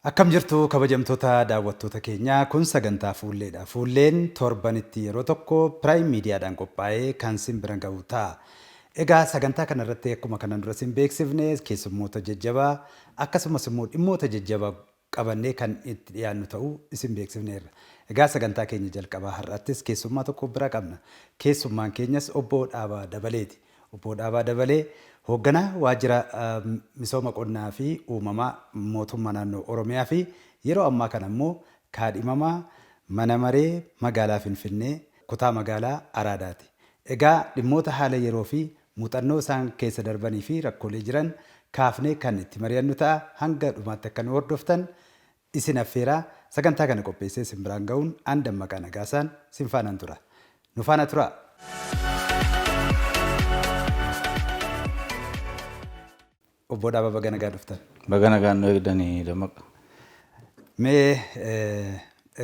Akkam jirtu kabajamtoota daawwattoota keenyaa kun sagantaa fuulleedha. Fuulleen torbanitti yeroo tokko Prime Miidiyaadhaan qophaa'ee kan sin bira ga'u ta'a. Egaa sagantaa kana irratti akkuma kanaan dura sin beeksifne keessummoota jajjabaa akkasumas immoo dhimmoota jajjabaa qabannee kan itti dhiyaannu ta'uu isin beeksifneerra. Egaa sagantaa keenya jalqabaa har'attis keessummaa tokko bira qabna. Keessummaan keenyas obbo Dhaabaa Dabaleeti. Obbo Dhaabaa Dabalee hoogganaa waajjira misooma qonnaa fi uumamaa mootummaa naannoo Oromiyaa fi yeroo ammaa kana immoo kaadhimamaa mana maree magaalaa Finfinnee kutaa magaalaa Araadaati. Egaa dhimmoota haala yeroo fi muuxannoo isaan keessa darbanii fi rakkoolee jiran kaafnee kan itti mari'annu ta'a. Hanga dhumaatti akka nu hordoftan isin affeeraa sagantaa kana qopheessee isin biraan ga'uun aan Dammaqaa Nagaasaan sin faanaan tura. Nu faana tura. Obbo Dhaabaa baga nagaa dhuftan. Baga nagaan nu eegdanii Dammaqa. Mee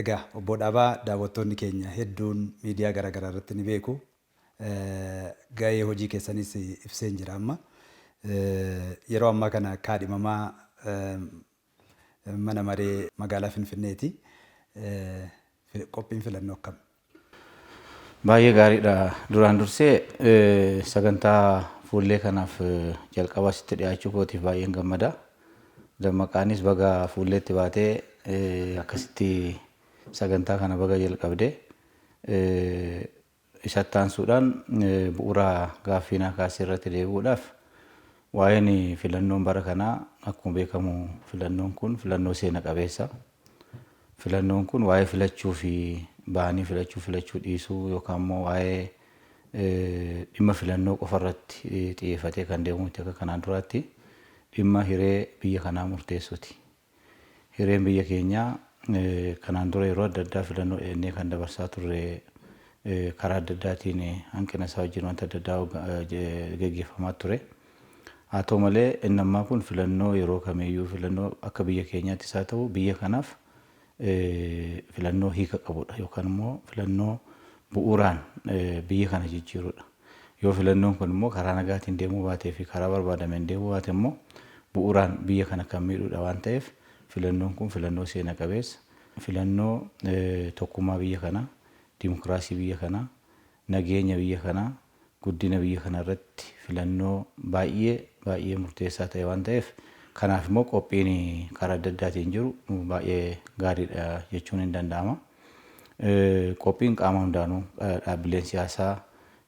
egaa obbo Dhaabaa daawwattoonni keenya hedduun miidiyaa garaagaraa irratti ni beeku. Gahee hojii keessanis ibseen jira amma. Yeroo ammaa kana kaadhimamaa mana maree magaalaa Finfinneeti. Qophiin filannoo akkam? Baay'ee gaariidha. Duraan dursee sagantaa fuullee kanaaf jalqaba sitti dhiyaachuu kootiif baay'een gammada. Dammaqaanis baga fuulleetti baatee akkasitti sagantaa kana baga jalqabde. Isatti aansuudhaan bu'uura gaaffiinaa kaasee irratti deebi'uudhaaf waa'een filannoon bara kanaa akkuma beekamu filannoon kun filannoo seena qabeessa. Filannoon kun waa'ee filachuu fi bahanii filachuu dhiisuu yookaan immoo waa'ee dhimma filannoo qofa irratti xiyyeeffatee kan deemu akka kanaan duraatti dhimma hiree biyya kanaa murteessuuti. Hireen biyya keenyaa kanaan dura yeroo adda addaa filannoo dheennee kan dabarsaa turre karaa adda addaatiin hanqina isaa wajjin wanta adda addaa gaggeeffamaa ture. Haa ta'u malee inni ammaa kun filannoo yeroo kamiyyuu filannoo akka biyya keenyaattis haa ta'u biyya kanaaf filannoo hiika qabudha yookaan immoo filannoo bu'uuraan biyya kana jijjiirudha. Yoo filannoon kun immoo karaa nagaatiin deemuu baatee fi karaa barbaadameen deemuu baate immoo bu'uuraan biyya kana kan miidhudha waan ta'eef filannoon kun filannoo seena qabeessa. Filannoo tokkummaa biyya kanaa, dimokiraasii biyya kanaa, nageenya biyya kanaa, guddina biyya kanaa irratti filannoo baay'ee murteessaa ta'e waan ta'eef kanaaf immoo qophiin karaa adda addaatiin jiru baay'ee gaariidha jechuun hin danda'ama. Qophiin qaama hundaanuu dhaabbileen siyaasaa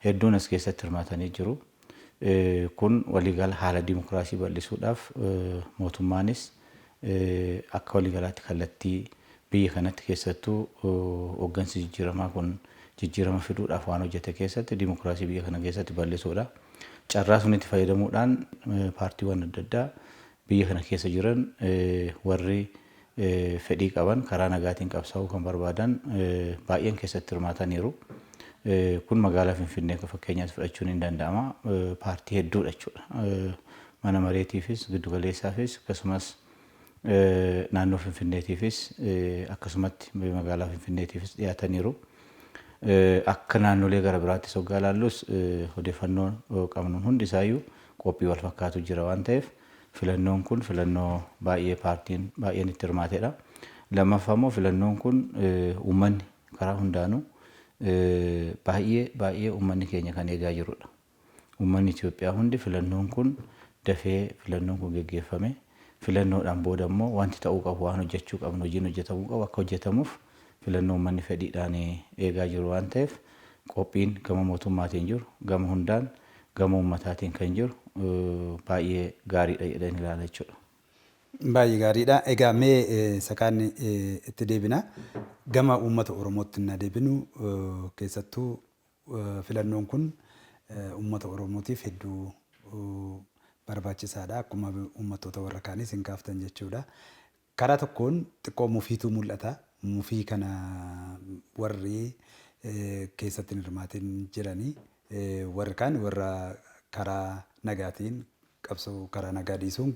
hedduun as keessatti hirmaatanii jiru. Kun waliigala haala dimokiraasii bal'isuudhaaf mootummaanis akka waliigalaatti kallattii biyya kanatti keessattuu hooggansi jijjiiramaa kun jijjiirama fiduudhaaf waan hojjete keessatti dimokiraasii biyya kana keessatti bal'isuudha. Carraa sunitti fayyadamuudhaan paartiiwwan adda addaa biyya kana keessa jiran warri fedhii qaban karaa nagaatiin qabsaa'uu kan barbaadan baay'een keessatti hirmaataniiru. Kun magaalaa Finfinnee fakkeenyaatti fudhachuun hin danda'ama. Paartii hedduudha jechuudha. Mana mareetiifis giddugaleessaafis akkasumas naannoo Finfinneetiifis akkasumatti magaalaa Finfinneetiifis dhiyaataniiru. Akka naannolee gara biraattis hoggaa ilaallus odeeffannoo qabnuun hundi isaayyuu qophii wal fakkaatu jira waan ta'eef filannoon kun filannoo baay'ee paartiin baay'een itti hirmaatedha. Lammaffaa immoo filannoon kun uummanni karaa hundaanuu baay'ee uummanni keenya kan eegaa jirudha. Uummanni Itoophiyaa hundi filannoon kun dafee filannoon kun geggeeffame filannoodhaan booda immoo wanti ta'uu qabu waan hojjechuu qabnu hojiin hojjetamuu qabu akka hojjetamuuf filannoo uummanni fedhiidhaan eegaa jiru waan ta'eef qophiin gama mootummaatiin jiru gama hundaan gama uummataatiin kan jiru baay'ee gaariidha jedhanii ilaala jechuudha. Baay'ee gaariidha. Egaa mee sakaan itti deebina. Gama uummata Oromootti na deebinu keessattuu filannoon kun uummata Oromootiif hedduu barbaachisaadha. Akkuma uummattoota warra kaaniis hin kaaftan jechuudha. Karaa tokkoon xiqqoo mufiitu mul'ata. Mufii kana warri keessatti hin hirmaatin jiranii warri kaan warra karaa nagaatiin qabsoo karaa nagaa dhiisuun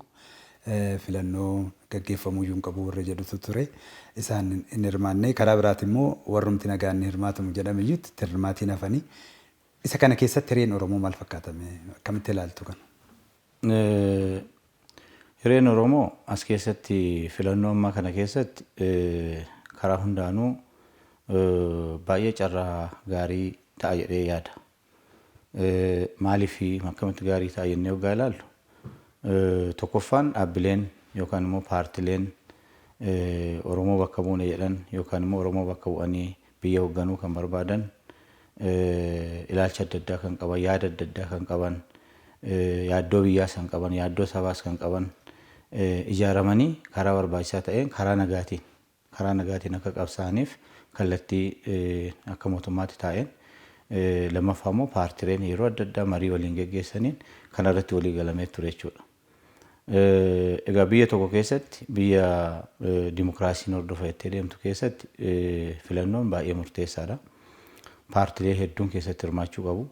filannoo gaggeeffamuu iyyuu hin qabu warra jedhutu ture. Isaan hin hirmaanne karaa biraati immoo warrumti nagaan hin hirmaatamu jedhame iyyuu itti hirmaatiin hafanii. Isa kana keessatti hireen Oromoo maal fakkaatame akkamitti ilaaltu kana? Hireen Oromoo as keessatti filannoo ammaa kana keessatti karaa hundaanuu baay'ee carraa gaarii ta'a jedhee yaada. Maaliif akkamitti gaarii ta'a jennee hoggaa ilaallu tokkoffaan dhaabbileen yookaan immoo paartileen Oromoo bakka buune jedhan yookaan immoo Oromoo bakka bu'anii biyya hoogganuu kan barbaadan ilaalcha adda addaa kan qaban, yaada adda addaa kan qaban, yaaddoo biyyaas kan qaban, yaaddoo sabaas kan qaban ijaaramanii karaa barbaachisaa ta'een karaa nagaatiin akka qabsaa'aniif kallattii akka mootummaatti taa'een lammaffaa immoo paartileen yeroo adda addaa marii waliin geggeessaniin kan irratti walii galamee ture jechuudha. Egaa biyya tokko keessatti biyya dimokiraasiin hordofa jettee deemtu keessatti filannoon baay'ee murteessaadha. Paartilee hedduun keessatti hirmaachuu qabu.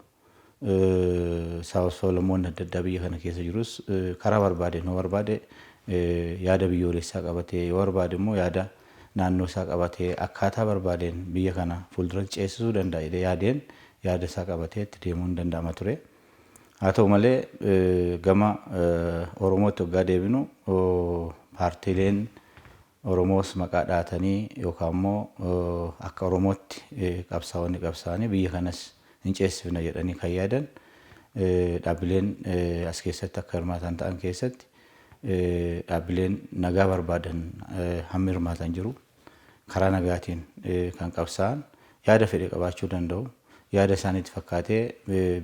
Sablammoonni adda addaa biyya kana keessa jirus karaa barbaade yoo barbaade yaada biyyoolessaa qabatee yoo barbaade immoo yaada naannoo isaa qabatee akkaataa barbaadeen biyya kana fuuldura ceesisuu danda'a jedhee yaadeen yaada isaa qabatee itti deemuun danda'ama ture. Haa ta'u malee gama Oromootti waggaa deebinu paartileen Oromoos maqaa dhaatanii yookaan immoo akka Oromootti qabsaa'anii biyya kanas hin ceesifna jedhanii kan yaadan dhaabbileen as keessatti akka hirmaatan ta'an keessatti dhaabbileen nagaa barbaadan hammi hirmaatan jiru. Karaa nagaatiin kan qabsaa'an yaada fedhe qabaachuu danda'u. Yaada isaaniitti fakkaatee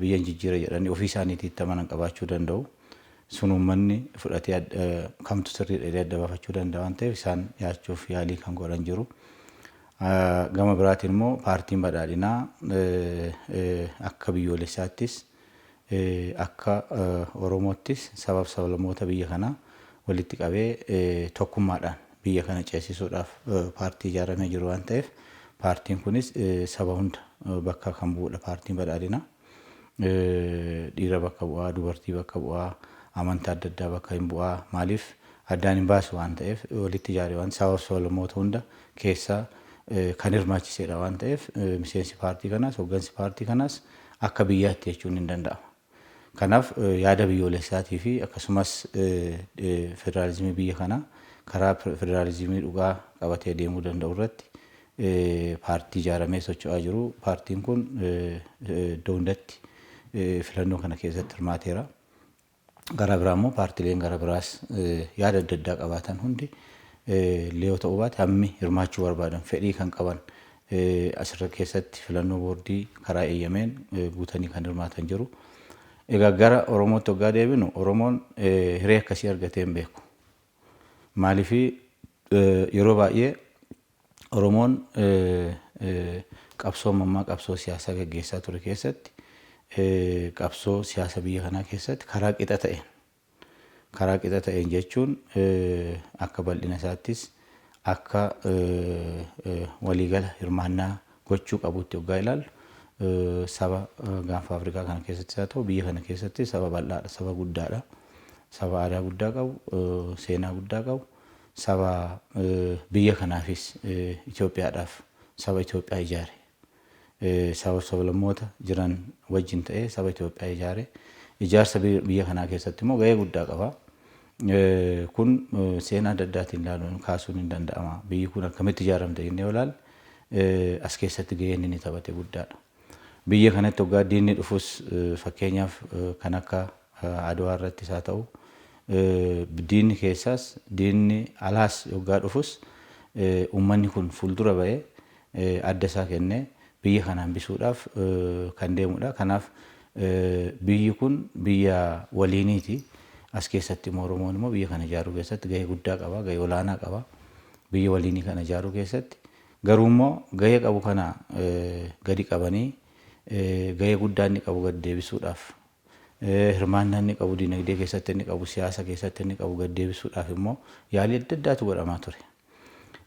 biyya jijjiira jedhanii ofii isaaniitti itti amanan qabaachuu danda'u. Sun uummanni fudhatee kamtu sirriidha adda baafachuu danda'a waan ta'eef isaan yaachuuf yaalii kan godhan jiru. Gama biraatiin immoo paartiin badhaadhinaa akka biyyoolessaattis akka Oromoottis sabab sablammoota biyya kanaa walitti qabee tokkummaadhaan biyya kana ceesisuudhaaf paartii ijaaramee jiru waan ta'eef paartiin kunis saba hunda bakka kan bu'udha paartiin badhaadhinaa. Dhiira bakka bu'aa, dubartii bakka bu'aa, amantaa adda addaa bakka hin bu'aa maaliif addaan hin baasu waan ta'eef walitti ijaaree waan sabab sablammoota hunda keessaa kan hirmaachisedha waan ta'eef miseensi paartii kanaas hooggansi paartii kanaas akka biyyaatti jechuun hin danda'ama. Kanaaf yaada biyyoolessaatii fi akkasumas federaalizimii biyya kanaa karaa federaalizimii dhugaa qabatee deemuu danda'u irratti paartii ijaaramee socho'aa jiru. Paartiin kun iddoo hundatti filannoo kana keessatti hirmaateera. Gara biraa immoo paartileen gara biraas yaada adda addaa qabaatan hundi illee ta'uu baate hammi hirmaachuu barbaadan fedhii kan qaban asirra keessatti filannoo boordii karaa eeyyameen guutanii kan hirmaatan jiru. Egaa gara Oromootti waggaa deebinu Oromoon hiree akkasii argatee hin beeku. Maaliif yeroo baay'ee Oromoon qabsoo siyaasaa gaggeessaa ture keessatti qabsoo siyaasa biyya kanaa keessatti karaa qixa ta'een jechuun akka bal'ina isaattis akka waliigala hirmaannaa gochuu qabutti waggaa ilaallu saba gaanfa Afrikaa kana keessatti haa ta'u biyya kana keessatti saba bal'aadha, saba guddaadha, saba aadaa guddaa qabu, seenaa guddaa qabu, saba biyya kanaafis Itoophiyaadhaaf saba Itoophiyaa ijaare saba sablammoota jiran wajjin ta'ee saba Itoophiyaa ijaare ijaarsa biyya kanaa keessatti immoo gahee guddaa qaba. Kun seenaa adda addaatiin ilaaluun kaasuun hin danda'ama. Biyyi kun akkamitti ijaaramte jennee ilaalle as keessatti gaheen inni taphate guddaadha. Biyya kanatti waggaa diinni dhufus fakkeenyaaf kan akka Adwaa irrattis haa ta'u diinni keessaas diinni alaas waggaa dhufus uummanni kun fuuldura bahee adda isaa kennee biyya kana hambisuudhaaf kan deemudha. Kanaaf biyyi kun biyya waliiniiti. As keessatti immoo Oromoon immoo biyya kana ijaaruu keessatti gahee guddaa qaba, gahee olaanaa qaba. Biyya waliinii kana ijaaruu keessatti garuu immoo gahee qabu kana gadi qabanii gahee guddaa inni qabu gad deebisuudhaaf hirmaannaa inni qabu dinagdee keessatti inni qabu siyaasa keessatti inni qabu gad deebisuudhaaf immoo yaalii adda addaatu godhamaa ture.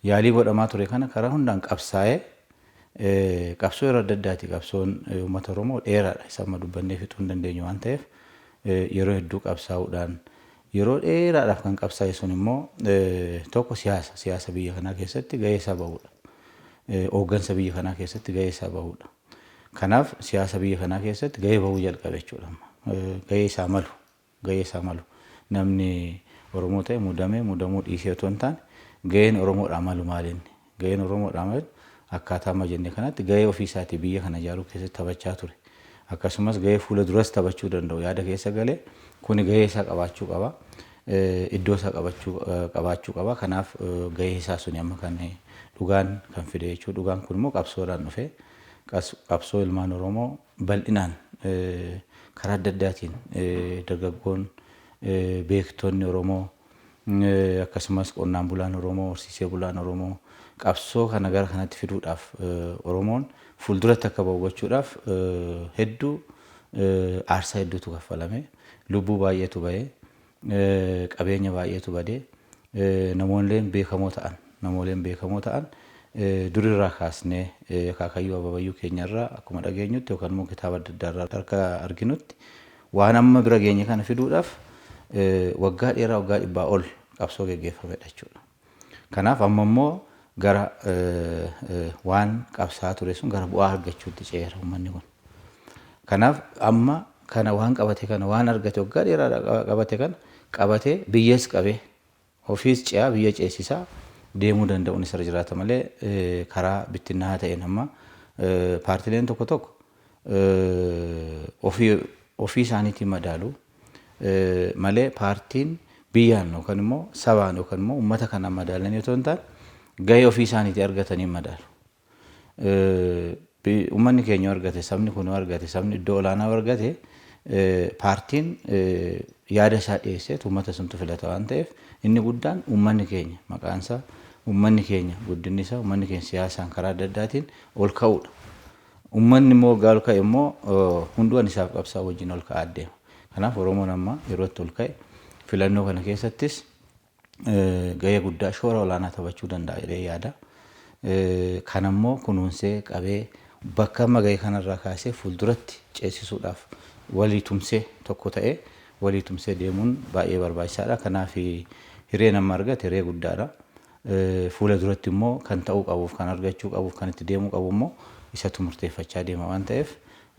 Yaalii godhamaa ture kana karaa hundaan qabsaa'ee qabsoo yeroo adda addaati. Qabsoon uummata Oromoo dheeraadha. Isa amma dubbannee fixuu hin dandeenyu waan ta'eef yeroo hedduu qabsaa'uudhaan yeroo dheeraadhaaf kan qabsaa'e sun immoo tokko siyaasa biyya kanaa keessatti gahee isaa bahudha. Hooggansa biyya kanaa keessatti gahee isaa bahudha. Kanaaf siyaasa biyya kanaa keessatti gahee bahuu jalqabe jechuudha. Gahee isaa malu namni Oromoo ta'e muudamuu dhiisee otoo hin taane gaheen Oromoodhaa malu maalinni? Gaheen Oromoodhaa malu akkaataa amma jenne kanatti gahee ofiisaatii biyya kana ijaaruu keessatti taphachaa ture. Akkasumas gahee fuula duras taphachuu danda'u yaada keessa galee kuni gahee isaa qabaachuu qaba. Iddoo isaa qabaachuu qaba. Kanaaf gahee isaa suni amma kan dhugaan kan fide jechuudha. Dhugaan kun immoo qabsoodhaan dhufe. Qabsoo ilmaan Oromoo bal'inaan karaa adda addaatiin dargaggoon beektonni Oromoo akkasumas qonnaan bulaan Oromoo horsiisee bulaan Oromoo qabsoo kana gara kanatti fiduudhaaf Oromoon fuulduratti akka ba'u gochuudhaaf hedduu aarsaa hedduutu kaffalame lubbuu baay'eetu ba'ee qabeenya baay'eetu badee namoolleen beekamoo ta'an durirraa kaasnee akaakayyuu ababayyuu keenyarraa akkuma dhageenyutti yookaan immoo kitaaba adda addaarraa harka arginutti waan amma bira geenye kana fiduudhaaf waggaa dheeraa waggaa dhibbaa ol qabsoo geggeeffamedha jechuudha. Kanaaf amma immoo gara waan qabsaa ture sun gara bu'aa argachuutti ceera uummanni kun. Kanaaf amma kana waan qabate kana waan argate waggaa dheeraa qabate kana qabatee biyyees qabee ofiis ce'aa biyya ceesisaa deemuu danda'uun isa jiraata malee karaa bittinnaa ta'een amma paartileen tokko tokko ofii isaaniitiin madaalu malee paartiin biyyaan yookaan immoo sabaan yookaan immoo uummata kanaan madaalanii otoo hin taane gahee ofii isaaniitii argatanii madaalu. Uummanni keenya argate sabni kun argate sabni iddoo olaanaa argate paartiin yaada isaa dhiyeessee uummata suntu filata waan ta'eef inni guddaan uummanni keenya maqaan isaa uummanni keenya guddinni isaa uummanni keenya siyaasaan karaa adda addaatiin ol ka'uudha. Uummanni immoo waggaa ol ka'e immoo hundumaan isaaf qabsaa wajjin ol ka'aa deema. Kanaaf Oromoon amma yeroo itti ol ka'e filannoo kana keessattis gahee guddaa shoora olaanaa taphachuu danda'a jedhee yaada. Kan immoo kunuunsee qabee bakka amma gahee kanarraa kaasee fuulduratti ceesisuudhaaf walii tumsee tokko ta'ee walii tumsee deemuun baay'ee barbaachisaadha. Kanaaf hireen amma argate hiree guddaadha. Fuula duratti immoo kan ta'uu qabuuf kan argachuu qabuuf kan itti deemuu qabu immoo isatu murteeffachaa deema waan ta'eef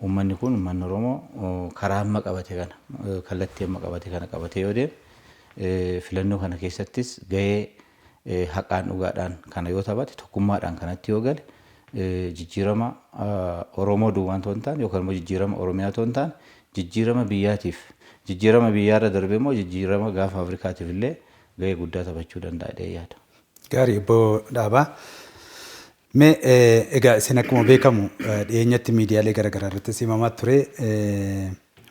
uummanni kun uummanni Oromoo karaa amma qabate kana kallattii amma qabate kana qabatee yoo deeme filannoo kana keessattis gahee haqaan dhugaadhaan kana yoo taphate tokkummaadhaan kanatti yoo gale jijjiirama Oromoo duwwaan ta'uu hin taane yookaan immoo jijjiirama Oromiyaa ta'uu hin taane jijjiirama biyyaatiif jijjiirama biyyaarra darbee immoo jijjiirama gaafa Afrikaatiif illee gahee guddaa taphachuu danda'a jedhee yaada. Gaarii obbo Dhaabaa. Mee egaa isin akkuma beekamu dhiyeenyatti miidiyaalee garaagaraa irratti himamaa ture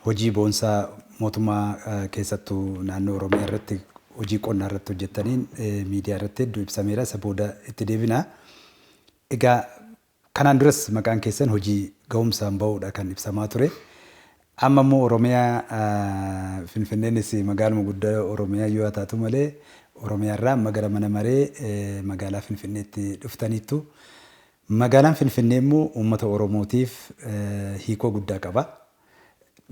hojii boonsaa mootummaa keessattuu naannoo Oromiyaa irratti hojii qonnaa irratti hojjettaniin miidiyaa irratti hedduu ibsameera isa booda itti deebina. Egaa kanaan duras maqaan keessan hojii ga'umsaan bahuudha kan ibsamaa ture. Amma immoo Oromiyaa Finfinneenis magaaluma guddaa Oromiyaa yoo taatu malee Oromiyaa irraa amma gara mana maree magaalaa Finfinneetti dhuftaniittu. Magaalaan Finfinnee immoo uummata Oromootiif hiikoo guddaa qaba.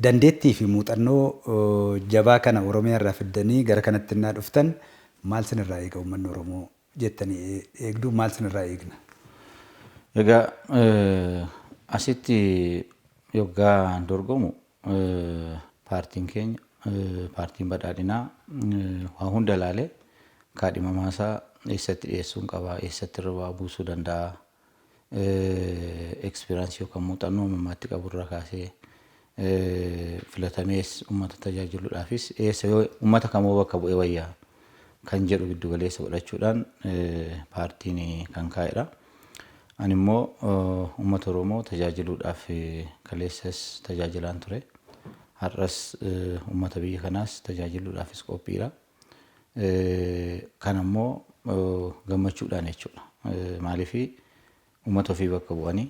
Dandeettii fi muuxannoo jabaa kana Oromiyaa irraa fiddanii gara kanatti innaa dhuftan maal sinirraa eega uummanni Oromoo jettanii eegdu maal sinirraa eegna? Egaa asitti yoggaa dorgomu paartiin keenya paartiin badhaadhinaa waa hunda ilaalee kaadhimamaasaa eessatti dhiyeessuun qaba eessatti irra buusuu danda'a. Ekspiraansii yookaan muuxannoo uumamaatti qaburraa kaasee filatamees uummata tajaajiluudhaafis eessa yoo uummata kamoo bakka bu'ee wayyaa kan jedhu giddu galeessa godhachuudhaan paartiin kan kaa'edha. Ani immoo uummata Oromoo tajaajiluudhaaf kaleessas tajaajilaan ture. Har'as uummata biyya kanaas tajaajiluudhaafis qophiidha. Kan immoo gammachuudhaan jechuudha. Maaliifii uummata ofii bakka bu'anii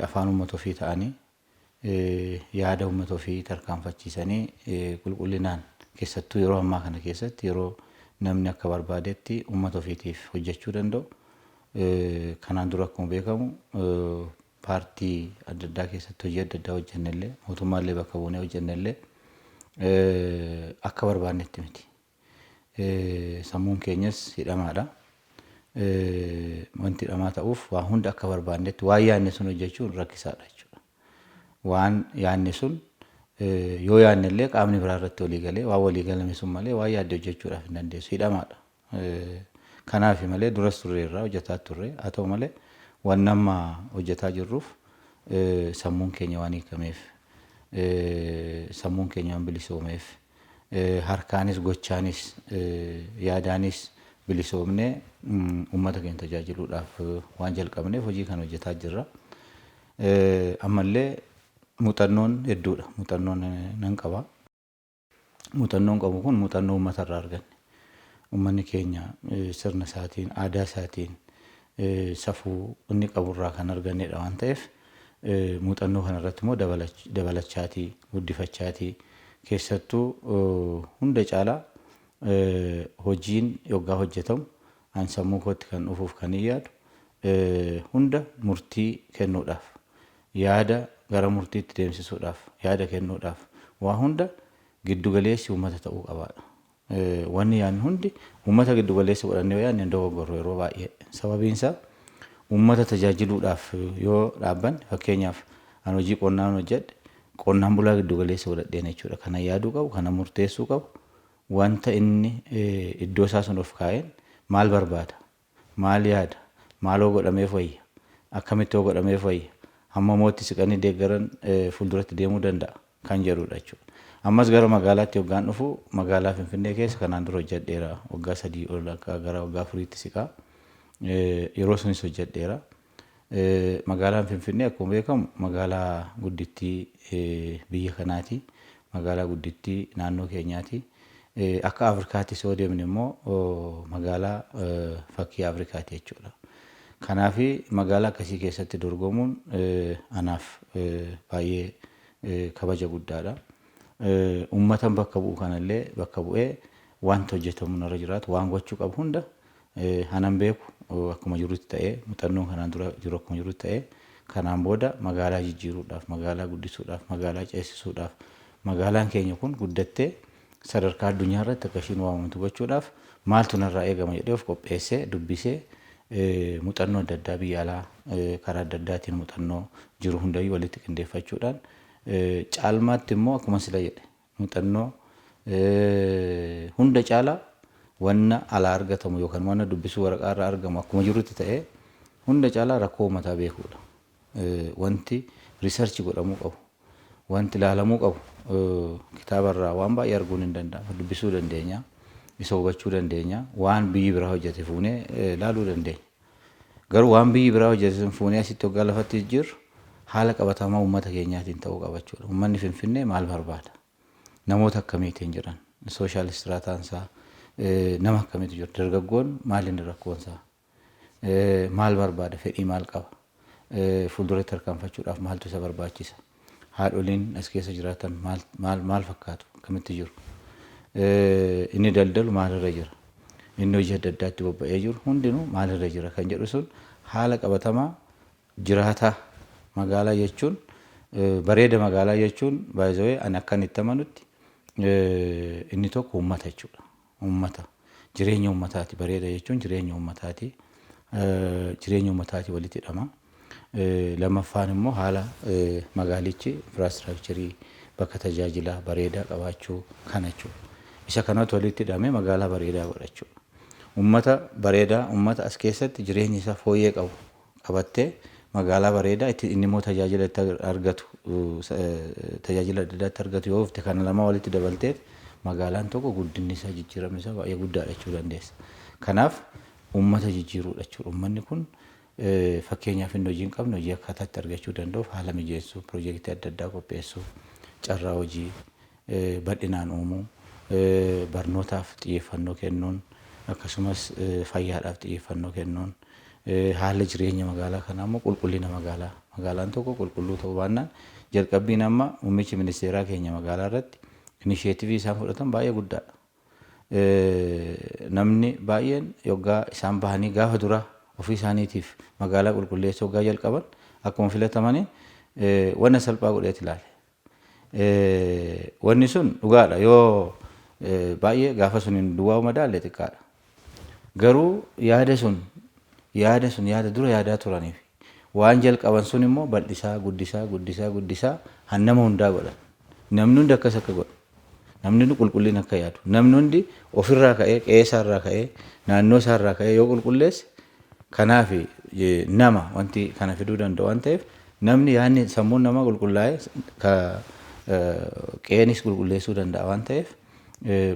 afaan uummata ofii ta'anii yaada uummata ofii tarkaanfachiisanii qulqullinaan keessattuu yeroo ammaa kana keessatti yeroo namni akka barbaadetti uummata ofiitiif hojjechuu danda'u. Kanaan dura akkuma beekamu paartii adda addaa keessatti hojii adda addaa hojjennellee mootummaallee bakka buunee hojjennellee akka barbaannetti miti. Sammuun keenyas hidhamaadha. Wanti hidhamaa ta'uuf waa hunda akka barbaannetti waan yaadne sun hojjechuun rakkisaadha jechuudha. Waan yaadne sun yoo yaadne illee qaamni biraa irratti walii galee waan walii galame sun malee waan yaadde hojjechuudhaaf hin dandeessu hidhamaadha. Kanaaf malee duras turre irraa hojjetaa turre haa ta'u malee waan amma hojjetaa jirruuf sammuun keenya waan hiikameef sammuun keenya waan bilisoomeef harkaanis gochaanis yaadaanis bilisoomnee uummata keenya tajaajiluudhaaf waan jalqabneef hojii kan hojjetaa jirra. Ammallee muuxannoon hedduudha. Muuxannoon nan qaba. Muuxannoon qabu kun muuxannoo uummata irraa arganne. Uummanni keenya sirna isaatiin, aadaa isaatiin, safuu inni qaburraa kan argannedha waan ta'eef muuxannoo kanarratti immoo dabalachaatii, guddifachaatii keessattuu hunda caalaa hojiin yoggaa hojjetamu an sammuu kootti kan dhufuuf kan yaadu hunda murtii kennuudhaaf, yaada gara murtiitti deemsisuudhaaf, yaada kennuudhaaf waa hunda giddugaleessi uummata ta'uu qabaadha. Wanni yaadni hundi uummata giddugaleessa godhannee yoo yaadne dogoggorru yeroo baay'ee. Sababiin isaa uummata tajaajiluudhaaf yoo dhaabbanne fakkeenyaaf an hojii qonnaan hojjedhe qonnaan bulaa giddugaleessa godhadheen jechuudha. Kana yaaduu qabu, kana murteessuu qabu. Wanta inni iddoo isaa sun of kaa'een maal barbaada? Maal yaada? Maaloo godhameef wayya? Akkamitti yoo godhameef wayya? Hamma mootti siqanii deeggaran fuulduratti deemuu danda'a kan jedhudha jechuudha. Ammas gara magaalaatti yoggaan dhufu magaalaa Finfinnee keessa kanaan dura hojjedheera. Waggaa 3 ol gara waggaa 4tti siqaa. Yeroo sunis hojjedheera. Magaalaan Finfinnee akkuma beekamu magaalaa guddittii biyya kanaati. Magaalaa guddittii naannoo keenyaati. Akka Afrikaatti soo deemne immoo magaalaa fakkii Afrikaati jechuudha. Kanaaf magaalaa akkasii keessatti dorgomuun anaaf baay'ee kabaja guddaadha. Uummatan bakka bu'u kanallee bakka bu'ee wanta hojjetamu narra jiraatu waan gochuu qabu hunda hanan beeku akkuma jirutti ta'ee muuxannoon kanaan dura jiru akkuma jirutti ta'ee kanaan booda magaalaa jijjiiruudhaaf, magaalaa guddisuudhaaf, magaalaa ceesisuudhaaf, magaalaan keenya kun guddattee sadarkaa addunyaa irratti akka ishiin waamamtu gochuudhaaf maaltu narraa eegama jedhee of qopheessee dubbisee muuxannoo adda addaa biyya alaa karaa adda addaatiin muuxannoo jiru hundayyuu walitti qindeeffachuudhaan caalmaatti immoo akkuma sila jedhe muuxannoo hunda caalaa wanna alaa argatamu yookaan wanna dubbisuu waraqaa irraa argamu akkuma jirutti ta'ee hunda caalaa rakkoo uummataa beekuudha. Wanti riisarchi godhamuu qabu, wanti ilaalamuu qabu kitaabarraa waan baay'ee arguun hin danda'amu. Dubbisuu dandeenya, isa hubachuu dandeenya, waan biyyi biraa hojjete fuunee ilaaluu dandeenya. Garuu waan biyyi biraa hojjete fuunee asitti waggaa lafatti jijjiirru haala qabatamaa uummata keenyaatiin ta'uu qaba jechuudha. Uummanni Finfinnee maal barbaada? Namoota akkamiitiin jiran? Sooshaal istiraatansaa nama akkamiitu jiru? Dargaggoon maaliin rakkoonsaa? Maal barbaada? Fedhii maal qaba? Fuulduratti harkaanfachuudhaaf maaltu isa barbaachisa? Haadholiin as keessa jiraatan maal fakkaatu? Akkamitti jiru? Inni daldalu maalirra jira? Inni hojii adda addaatti bobba'ee jiru hundinuu maalirra jira kan jedhu sun haala qabatamaa jiraataa magaalaa jechuun bareeda magaalaa jechuun baay'ee ani akkan itti amanutti inni tokko uummata jechuudha. Uummata jireenya uummataati. Bareeda jechuun jireenya uummataati. Jireenya uummataati walitti hidhama. Lammaffaan immoo haala magaalichi infraastiraakcharii bakka tajaajilaa bareedaa qabaachuu kana jechuudha. Isa kanatu walitti hidhamee magaalaa bareedaa godhachuudha. Uummata bareedaa uummata as keessatti jireenya isaa fooyyee qabu qabattee magaalaa bareedaa itti inni immoo tajaajila itti argatu tajaajila adda addaatti argatu yoo ofte kana lama walitti dabaltee magaalaan tokko guddinni isaa jijjiiramni isaa baay'ee guddaadha jechuu dandeessa. Kanaaf uummata jijjiiruudha jechuudha. Uummanni kun fakkeenyaaf inni hojii hin qabne hojii akkaataatti argachuu danda'uuf haala mijeessuu, piroojeektii adda addaa qopheessuu, carraa hojii bal'inaan uumuu, barnootaaf xiyyeeffannoo kennuun akkasumas fayyaadhaaf xiyyeeffannoo kennuun haala jireenya magaalaa kanaa immoo qulqullina magaalaa. Magaalaan tokko qulqulluu ta'uu baannaan jalqabbiin amma muummichi ministeeraa keenya magaalaa irratti inisheetivii isaan fudhatan baay'ee guddaadha. Namni baay'een yoggaa isaan bahanii gaafa duraa ofii isaaniitiif magaalaa qulqulleessuu yoggaa jalqaban akkuma filatamanii wanna salphaa godheet ilaale. Wanni sun dhugaadha yoo baay'ee gaafa suniin duwwaa madaalle xiqqaadha. Garuu yaada dura yaadaa turaniif waan jalqaban sun immoo bal'isaa guddisaa hannama hundaa godhan. namni hundi akkas akka godhu. Namni hundi qulqullina akka yaadu. Namni hundi ofirraa ka'ee qe'ee isaarraa ka'ee naannoo isaarraa ka'ee yoo qulqulleesse kanaaf nama wanti kana fiduu danda'u waan ta'eef namni yaadni sammuun namaa qulqullaa'ee qe'eenis qulqulleessuu danda'a waan ta'eef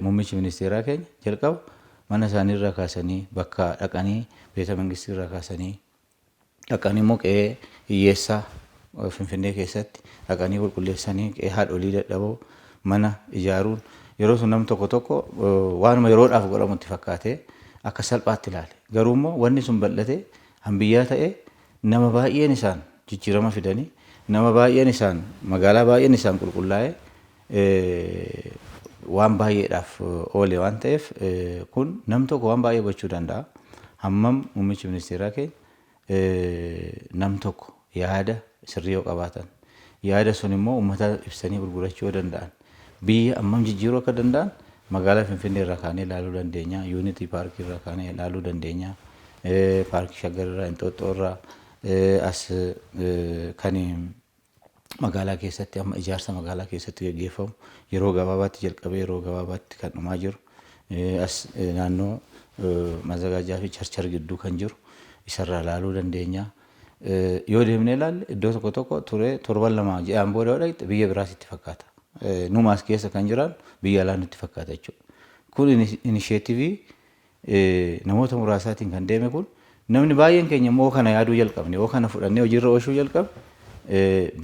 muummichi ministeeraa keenya jalqaba mana isaaniirraa kaasanii bakka dhaqanii beeta mangistiirraa kaasanii dhaqanii immoo qe'ee hiyyeessaa Finfinnee keessatti dhaqanii qulqulleessanii qe'ee haadholii dadhaboo mana ijaaruun yeroo sun namni tokko waanuma yeroodhaaf godhamutti fakkaatee akka salphaatti ilaale. Garuu immoo wanni sun bal'atee hambiyyaa ta'ee nama baay'een isaan jijjiirama fidanii nama baay'een isaan magaalaa baay'een isaan qulqullaa'ee waan baay'eedhaaf oole waan ta'eef kun nam tokko waan baay'ee gochuu danda'a. Hammam muummichi ministeeraa keenya nam tokko yaada sirrii yoo qabaatan yaada sun immoo uummata ibsanii gurgurachuu yoo danda'an biyya ammam jijjiiruu akka danda'an magaalaa Finfinnee irraa kaanee ilaaluu dandeenya. Yuunitii paarkii irraa kaanee ilaaluu dandeenya. Paarkii Shaggar irraa Inxooxxoo irraa as kan magaalaa keessatti amma ijaarsa magaalaa keessatti gaggeeffamu yeroo gabaabaatti jalqabee yeroo gabaabaatti kan dhumaa jiru as naannoo mazagaajaa fi charchar gidduu kan jiru isarraa ilaaluu dandeenya. Yoo deemnee ilaalle iddoo tokko ture torban lama jedhaan booda yoo dhaqxe biyya biraas itti fakkaata. Numaas keessa kan jiran biyya alaa nutti fakkaata jechuudha. Kun inisheetivii namoota muraasaatiin kan deeme kun namni baay'een keenya immoo kana yaaduu jalqabne yoo kana fudhannee hojiirra oolchuu jalqabne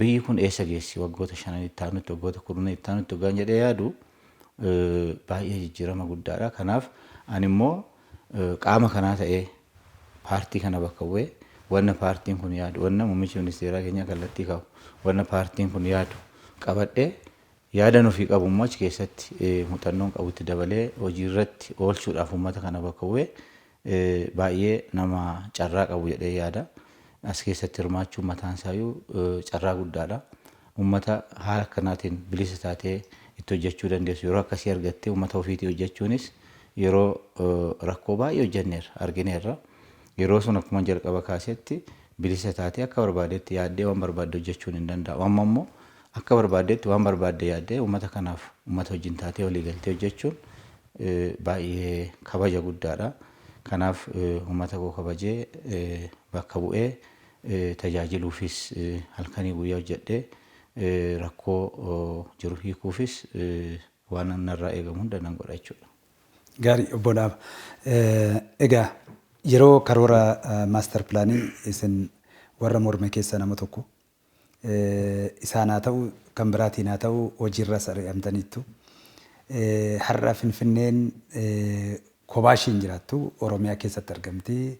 biyyi kun eessa geessi waggoota 5 itti aanutti waggoota 10 itti aanutti hoggaan jedhee yaadu baay'ee jijjiirama guddaadha. Kanaaf ani immoo qaama kanaa ta'ee paartii kana bakka bu'ee wanna paartiin kun yaadu wanna muummichi ministeeraa keenya kallattii qabu wanna paartiin kun yaadu qabadhee yaada ofii qabu immoo achi keessatti muuxannoon qabutti dabalee hojii irratti oolchuudhaaf uummata kana bakka bu'ee baay'ee nama carraa qabu jedhee yaada. As keessatti hirmaachuun mataan isaayyuu carraa guddaadha. Uummata haala akkanaatiin bilisa taatee itti hojjechuu dandeessu yeroo akkasii argattee uummata ofiitii hojjechuunis yeroo rakkoo baay'ee hojjenneerra argineerra. Yeroo sun akkuma jalqaba kaasetti bilisa taatee akka barbaadetti yaaddee waan barbaadde hojjechuun hin danda'amu. Amma immoo akka barbaadetti waan barbaadde yaaddee uummata kanaaf uummata wajjin taatee walii galtee hojjechuun baay'ee kabaja guddaadha. Kanaaf uummata koo kabajee bakka bu'ee tajaajiluufis halkanii guyyaa hojjedhee rakkoo jiru hiikuufis waan narraa eegamu hunda nan godha jechuudha. Gaarii obbo Dhaaba. Egaa yeroo karoora maaster pilaanii isin warra morme keessaa nama tokko isaan haa ta'u kan biraatiin haa ta'u hojiirra ari'amtaniittu har'a Finfinneen kophaa ishiin jiraattu Oromiyaa keessatti argamti.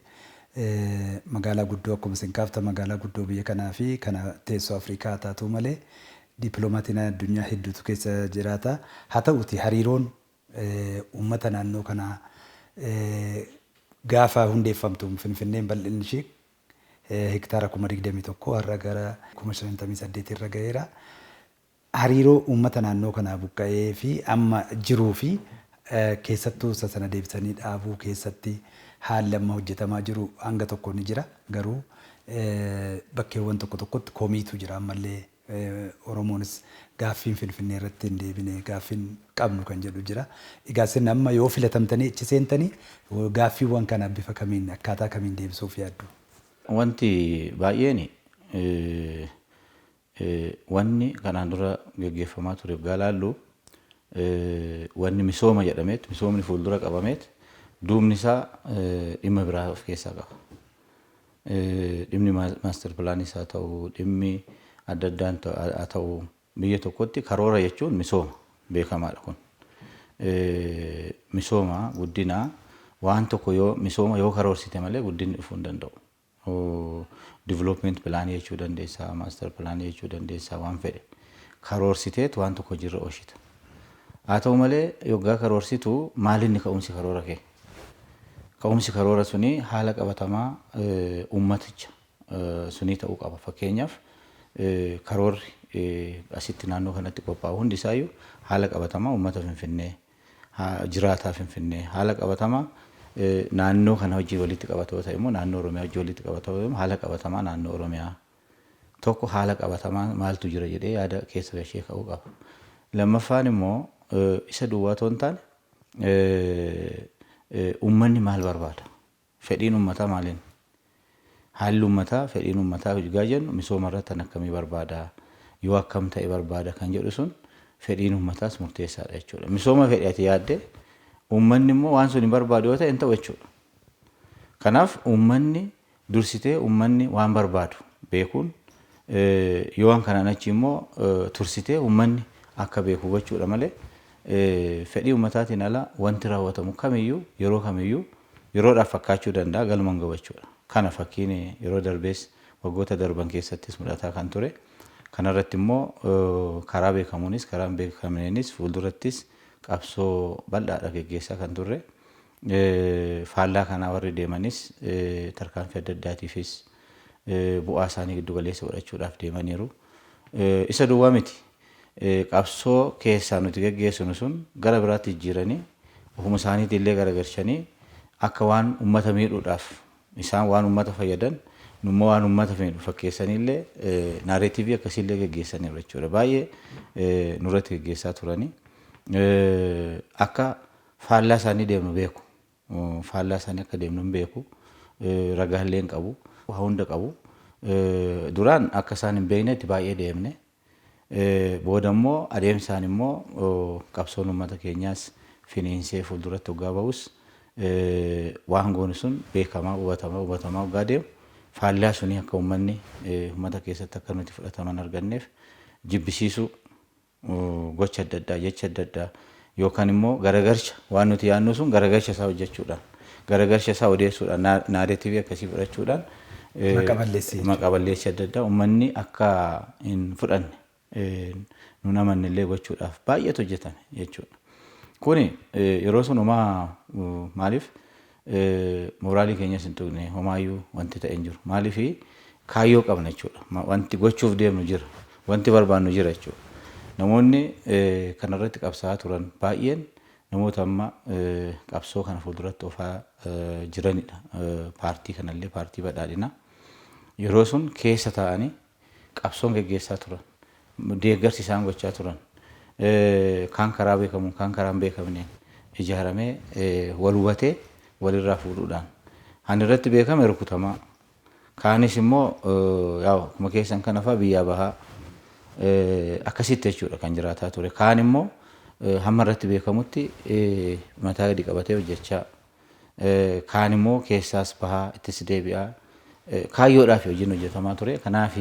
Magaalaa guddoo akkuma isin kaafta magaalaa guddoo biyya kanaa fi kana teessoo Afrikaa taatu malee dippiloomatiin addunyaa hedduutu keessa jiraata. Haa ta'uti hariiroon uummata naannoo kanaa gaafa hundeeffamtu Finfinneen bal'inni ishee hektaara 21,000 har'a gara 58,000 irra ga'eera. Hariiroo uummata naannoo kanaa buqqa'ee fi amma jiruu fi keessattuu sana deebisanii dhaabuu keessatti haalli amma hojjetamaa jiru hanga tokko ni jira. Garuu bakkeewwan tokkotti komiitu jira ammallee Oromoonis gaaffiin Finfinnee irratti hin deebine gaaffiin qabnu kan jedhu jira. Egaa isin amma yoo filatamtanii ichi seentanii gaaffiiwwan kana bifa kamiin akkaataa kamiin deebisuuf yaaddu? Wanti baay'een wanni kanaan dura gaggeeffamaa ture galaallu wanni misooma jedhameet misoomni fuuldura qabameet duubni isaa dhimma biraa of keessaa qaba. Dhimmi maaster pilaanis haa ta'u dhimmi adda addaan haa ta'u biyya tokkotti karoora jechuun misooma beekamaadha kun. Misooma guddinaa waan tokko yoo misooma yoo karoorsite malee guddinni dhufuu hin danda'u. Development pilaanii jechuu dandeessaa maaster pilaanii jechuu dandeessaa waan fedhe karoorsiteet waan tokko jirra oolchita. Haa ta'u malee yoggaa karoorsitu maalinni ka'umsi karoora kee? Ka'umsi karoora suni haala qabatamaa uummaticha sunii ta'uu qaba. Fakkeenyaaf karoorri asitti naannoo kanatti qophaa'u hundi isaayyuu haala qabatamaa uummata Finfinnee jiraataa Finfinnee haala qabatamaa naannoo kana hojii walitti qabatoo ta'e immoo naannoo Oromiyaa hojii walitti qabatoo ta'e haala qabatamaa naannoo Oromiyaa tokko haala qabatamaa maaltu jira jedhee yaada keessa gashee ka'uu qaba. Lammaffaan immoo isa duwwaa otoo hin taane uummanni maal barbaada? Fedhiin uummataa maaliin? Haalli uummataa fedhiin uummataa hojii jennu misooma irratti akkamii barbaada? Yoo akkam ta'e barbaada kan jedhu sun fedhiin uummataas murteessaadha jechuudha. Misooma fedhii ati yaadde uummanni immoo waan sun hin barbaadu yoo ta'e hin ta'u jechuudha. Kanaaf uummanni dursitee uummanni waan barbaadu beekuun yoo waan kanaan achi immoo tursitee uummanni akka beeku gochuudha malee fedhii uummataatiin ala wanti raawwatamu kamiyyuu yeroodhaaf fakkaachuu danda'a galma hin gahu jechuudha. Kana fakkiin yeroo darbees waggoota darban keessattis mul'ataa kan ture. Kanarratti immoo karaa beekamuunis karaa hin beekamneenis fuuldurattis qabsoo bal'aadha geggeessaa kan turre. Faallaa kanaa warri deemanis tarkaanfii adda addaatiifis bu'aa isaanii giddu galeessa godhachuudhaaf deemaniiru. Isa duwwaa miti. Qabsoo keessaa nuti geggeessinu sun gara biraatti jijjiiranii ofuma isaaniitii illee garagalchanii akka waan uummata miidhuudhaaf isaan waan uummata fayyadan nummoo waan uummata miidhu fakkeessanii illee naareetiivii akkasii illee geggeessaniiru jechuudha. Baay'ee nurratti geggeessaa turanii akka faallaa isaanii deemnu beeku. Faallaa isaanii akka deemnu hin beeku. Ragaalee hin qabu. Waa hunda qabu. Duraan akka isaan hin beeknetti baay'ee deemne. Booda immoo adeemsaan immoo qabsoon uummata keenyaas finiinsee fuulduratti hoggaa bahus waan goonu sun beekamaa hubatamaa hoggaa deemu faallaa sunii akka uummanni uummata keessatti akka nuti fudhataman arganneef jibbisiisuu gocha adda addaa jecha adda addaa yookaan immoo garagalcha waan nuti yaadnu sun garagalcha isaa hojjechuudhaan garagalcha isaa odeessuudhaan naareetiivii akkasii fudhachuudhaan maqaballeessi adda addaa uummanni akka hin fudhanne nun amanne illee gochuudhaaf baay'eetu hojjetame jechuudha. Kuni yeroo sun homaa maaliif mooraalii keenyas hin tuqne homaayyuu wanti ta'e hin jiru. Maaliif kaayyoo qabna jechuudha. Wanti gochuuf deemnu jira. Wanti barbaannu jira jechuudha. Namoonni kanarratti qabsaa'aa turan baay'een namoota amma qabsoo kana fuulduratti oofaa jiranidha. Paartii kanallee paartii badhaadhinaa. Yeroo sun keessa taa'anii qabsoon geggeessaa turan. Deeggarsi isaan gochaa turan. Kaan karaa beekamu kaan karaa hin beekamneen ijaaramee wal hubatee walirraa fuudhuudhaan. Kan irratti beekame rukutamaa. Kaanis immoo akkuma keessan kana fa'aa biyyaa bahaa akkasitti jechuudha kan jiraataa ture. Kaan immoo hamma irratti beekamutti mataa gadi qabatee hojjechaa. Kaan immoo keessaas bahaa ittis deebi'aa. Kaayyoodhaaf hojiin hojjetamaa ture. Kanaaf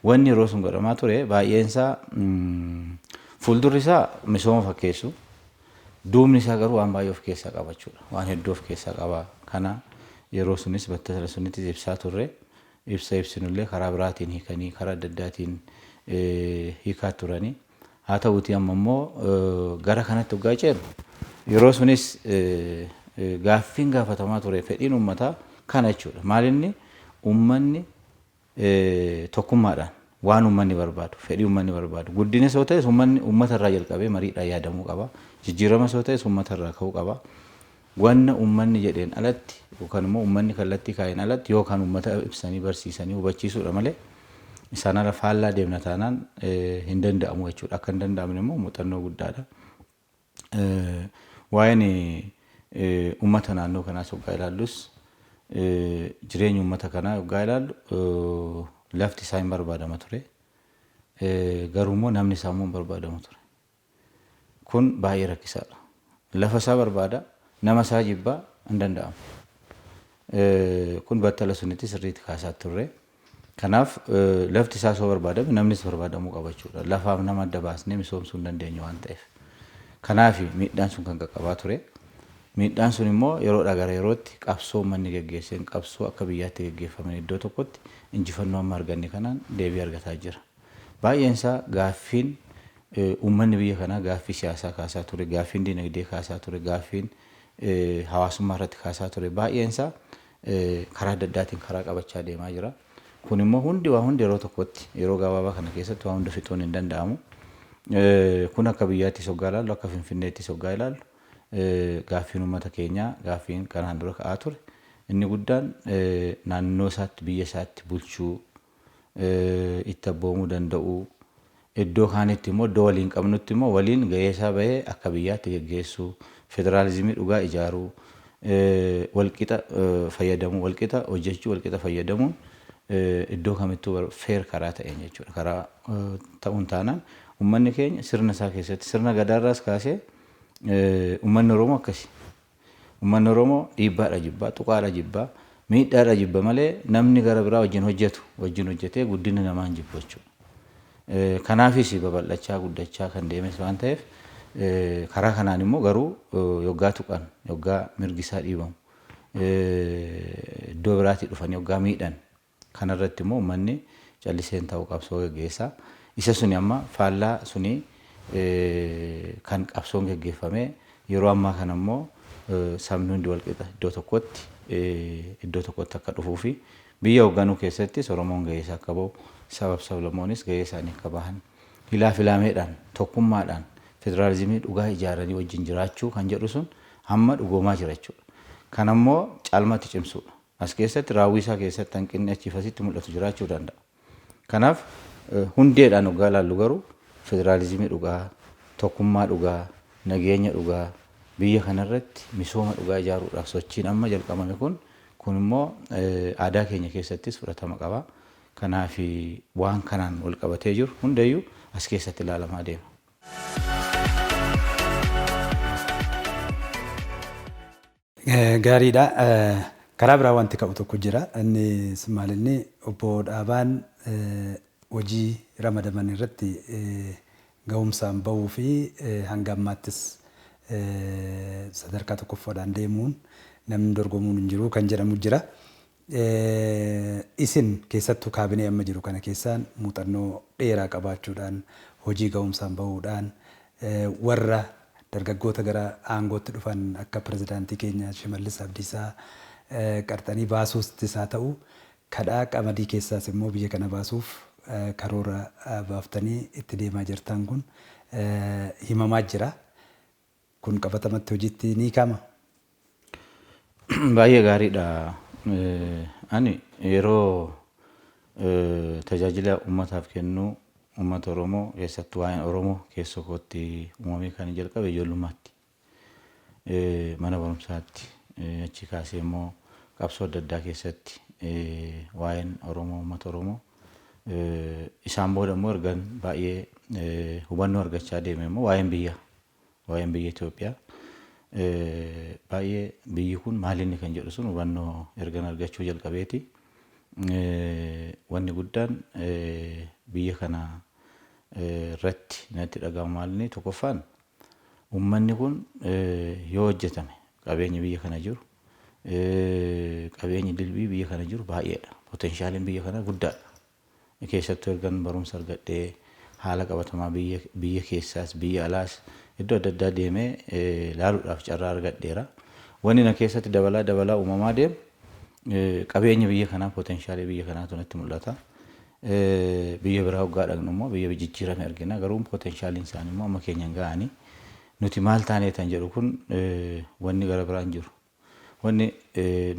wanni yeroo sun godhamaa ture baay'eensaa fuuldurri isaa misooma fakkeessu. Duubni isaa garuu waan baay'ee of keessaa qaba jechuudha. Waan hedduu of keessaa qaba. Kana yeroo sunis battala sunittis ibsaa turre. Ibsinullee karaa biraatiin hiikanii karaa adda addaatiin hiikaa turanii. Haa ta'uutii amma immoo gara kanatti hoggaa ceenu yeroo sunis gaaffiin gaafatamaa ture fedhiin uummataa kana jechuudha. Maalinni uummanni tokkummaadhaan waan uummanni barbaadu fedhii uummanni barbaadu guddina soo ta'es uummanni uummata irraa jalqabee mariidhaan yaadamuu qaba. Jijjiirama soo ta'es uummata irraa ka'uu qaba. Wanna uummanni jedheen alatti yookaan immoo uummanni kallattii kaa'een alatti yookaan uummata ibsanii barsiisanii hubachiisuudha malee isaan ala faallaa deemna taanaan hin danda'amu jechuudha. Akka hin danda'amne immoo muuxannoo guddaadha. Waa'een uummata naannoo kanaas hoggaa ilaallus jireenya uummata kanaa hoggaa ilaallu lafti isaa hin barbaadama ture. Garuu immoo namni isaa immoo hin barbaadamu ture. Kun baay'ee rakkisaadha. Lafa isaa barbaada nama isaa jibbaa hin danda'amu. Kun battala sunitti sirriitti kaasaa turre. Kanaaf lafti isaa soo barbaadame namnis barbaadamuu qaba jechuudha. Lafaaf nama adda baasnee misoomsuu hin dandeenyu waan ta'eef. Kanaaf miidhaan sun kan qaqqabaa ture. Miidhaan sun immoo yeroodhaa gara yerootti qabsoo uummanni geggeesseen qabsoo akka biyyaatti geggeeffaman iddoo tokkotti injifannoo amma arganne kanaan deebii argataa jira. Baay'een isaa gaaffiin uummanni biyya kanaa gaaffii siyaasaa kaasaa ture, gaaffiin dinagdee kaasaa ture, gaaffiin hawaasummaa irratti kaasaa ture. Baay'een isaa karaa adda addaatiin karaa qabachaa deemaa jira. Kun immoo hundi yeroo tokkotti yeroo gabaabaa kana keessatti waa hunda fixuun hin danda'amu. Kun akka biyyaattis hoggaa ilaallu akka Finfinneettis hoggaa ilaallu gaaffiin uummata keenyaa gaaffiin kanaan dura ka'aa ture. Inni guddaan naannoo isaatti biyya isaatti bulchuu itti abboomuu danda'uu iddoo kaanitti immoo iddoo waliin qabnutti immoo waliin gahee isaa bahee akka biyyaatti geggeessuu, federaalizimii dhugaa ijaaruu, walqixa fayyadamuu, walqixa hojjechuu, walqixa fayyadamuun iddoo kamittuu feer karaa ta'een jechuudha. Karaa ta'uun taanaan uummanni keenya sirna isaa keessatti sirna gadaarraas kaasee uummanni Oromoo akkasi. Uummanni Oromoo dhiibbaadha jibbaa, tuqaadha jibbaa, miidhaadha jibba malee namni gara biraa wajjin hojjetee guddina namaan jibbu jechuudha. Kanaafis babal'achaa guddachaa kan deemes waan ta'eef karaa kanaan immoo garuu yoggaa tuqan, yoggaa mirgisaa dhiibamu, iddoo biraatii dhufanii yoggaa miidhan kanarratti immoo uummanni calliseen ta'uu qabsoo geggeessaa. Isa suni amma faallaa suni kan qabsoon geggeeffamee yeroo ammaa kana immoo sabni hundi walqixa iddoo tokkotti akka dhufuu fi biyya hoogganuu keessattis Oromoon gahee isaa akka bahu, sablammoonis gahee isaanii akka bahan, filaameedhaan, tokkummaadhaan, federaalizimii dhugaa ijaaranii wajjin jiraachuu kan jedhu sun hamma dhugoomaa jira jechuudha. Kan ammoo caalmatti cimsuudha. As keessatti raawwii isaa keessatti hanqinni achiif asitti mul'atu jiraachuu danda'a. Kanaaf hundeedhaan hoggaa ilaallu garuu federaalizimii dhugaa, tokkummaa dhugaa, nageenya dhugaa, biyya kanarratti misooma dhugaa ijaaruudhaaf sochiin amma jalqabame kun immoo aadaa keenya keessattis fudhatama qaba. Kanaaf waan kanaan wal qabatee jiru hundayyuu as keessatti ilaalamaa deema. Gaariidha. Karaa biraa wanti ka'u tokko jira. Innis maalinni obbo Dhaabaan hojii ramadaman irratti ga'umsaan bahuu fi hanga ammaattis sadarkaa tokkoffaadhaan deemuun namni dorgomuun hin jiru kan jedhamu jira. Isin keessattuu kaabinee amma jiru kana keessaan muuxannoo dheeraa qabaachuudhaan hojii ga'umsaan bahuudhaan warra dargaggoota gara aangootti dhufan akka pirezidaantii keenya Shimallis Abdiisaa qarxanii baasuuttis haa ta'u kadhaa qamadii keessaas immoo biyya kana baasuuf karoora baaftanii itti deemaa jirtan kun himamaa jira. Kun qabatamatti hojiitti ni kama? Baay'ee gaariidha. Ani yeroo tajaajila uummataaf kennu uummata Oromoo keessattuu waa'een Oromoo keessoo kootti uumamee kan jalqabe ijoollummaatti. Mana barumsaatti achi kaasee immoo qabsoo adda addaa keessatti waa'een Oromoo uummata Oromoo isaan booda immoo ergan baay'ee hubannoo argachaa deeme immoo waa'een biyya Itoophiyaa baay'ee biyyi kun maalinni kan jedhu sun hubannoo ergan argachuu jalqabeeti. Wanni guddaan biyya kana irratti natti dhaga'amu maalinni tokkoffaan uummanni kun yoo hojjetame qabeenyi biyya kana jiru qabeenyi dilbii biyya kana jiru baay'eedha. Potenshaaliin biyya kana guddaadha. Keessattuu ergan barumsa argadhee haala qabatamaa biyya keessaas biyya alaas iddoo adda addaa deemee ilaaluudhaaf carraa argadheera. Wanni na keessatti dabalaa uumamaa deemu qabeenya biyya kanaa poteenshaalii biyya kanaatu natti mul'ata. Biyya biraa hoggaa dhaqnu immoo biyya jijjiirame argina. Garuu potenshaaliin isaanii immoo amma keenyan ga'anii nuti maal taaneetan jedhu kun wanni gara biraan jiru. Wanni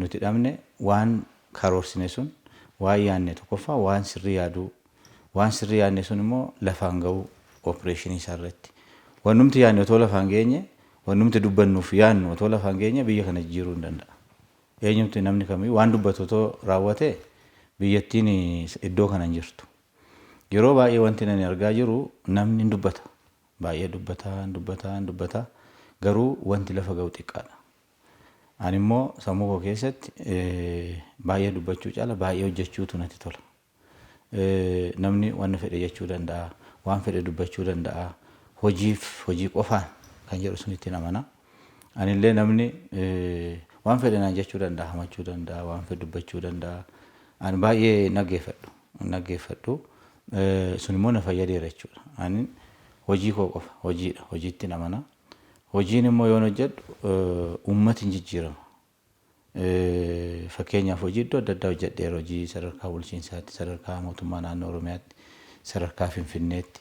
nuti dhabne waan karoorsine sun waan yaadne tokkoffaa waan sirrii yaaduu waan sirrii yaadne sun immoo lafaan ga'uu opereeshinii isaa irratti. Wannumti yaadne otoo lafaan geenye wannumti dubbannuuf yaadnu otoo lafaan geenye biyya kana jijjiiruu hin danda'a. Eenyumti namni kamiyyuu waan dubbatu otoo raawwate biyyattiin iddoo kana hin jirtu. Yeroo baay'ee wanti nani argaa jiru namni hin dubbata. Baay'ee dubbata. Garuu wanti lafa ga'u xiqqaadha. Ani immoo sammuu koo keessatti baay'ee dubbachuu caala baay'ee hojjechuutu natti tola. Namni waan fedhe jechuu danda'a, waan fedhe dubbachuu danda'a. Hojii qofaan kan jedhu sun ittiin amana. Anillee namni waan fedhe naan jechuu danda'a, hamachuu danda'a, waan fedhe dubbachuu danda'a. Ani baay'ee naggeeffadhu. Sun immoo na fayyadeera jechuudha. Ani hojii koo qofa, hojiidha, hojiitti amana. Hojiin immoo yoon hojjedhu uummati hin jijjiirama. Fakkeenyaaf hojii iddoo adda addaa hojjedheera. Hojii sadarkaa bulchiinsaatti, sadarkaa mootummaa naannoo Oromiyaatti, sadarkaa Finfinneetti.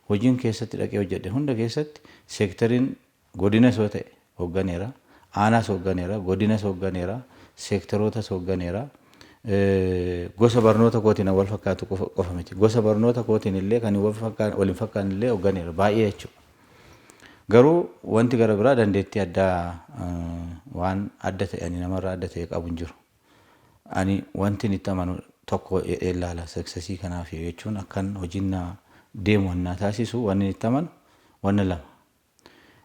Hojiin keessatti dhaqee hojjedhe hunda keessatti seektariin godinas yoo ta'e hoogganeera, aanaas hoogganeera, godinas hoogganeera, seektarootas hoogganeera. gosa barnoota kootiin wal fakkaatu qofa miti. Gosa barnoota kootiin illee kan waliin fakkaan illee hoogganeera baay'ee jechuudha. Garuu wanti gara biraa dandeettii addaa waan adda ta'e ani namarraa adda ta'e qabu hin jiru. Ani wanti itti amanu tokko ilaala suksesii kanaaf jechuun akkan hojiin deemu waan taasisu wanni itti amanu wanna lama.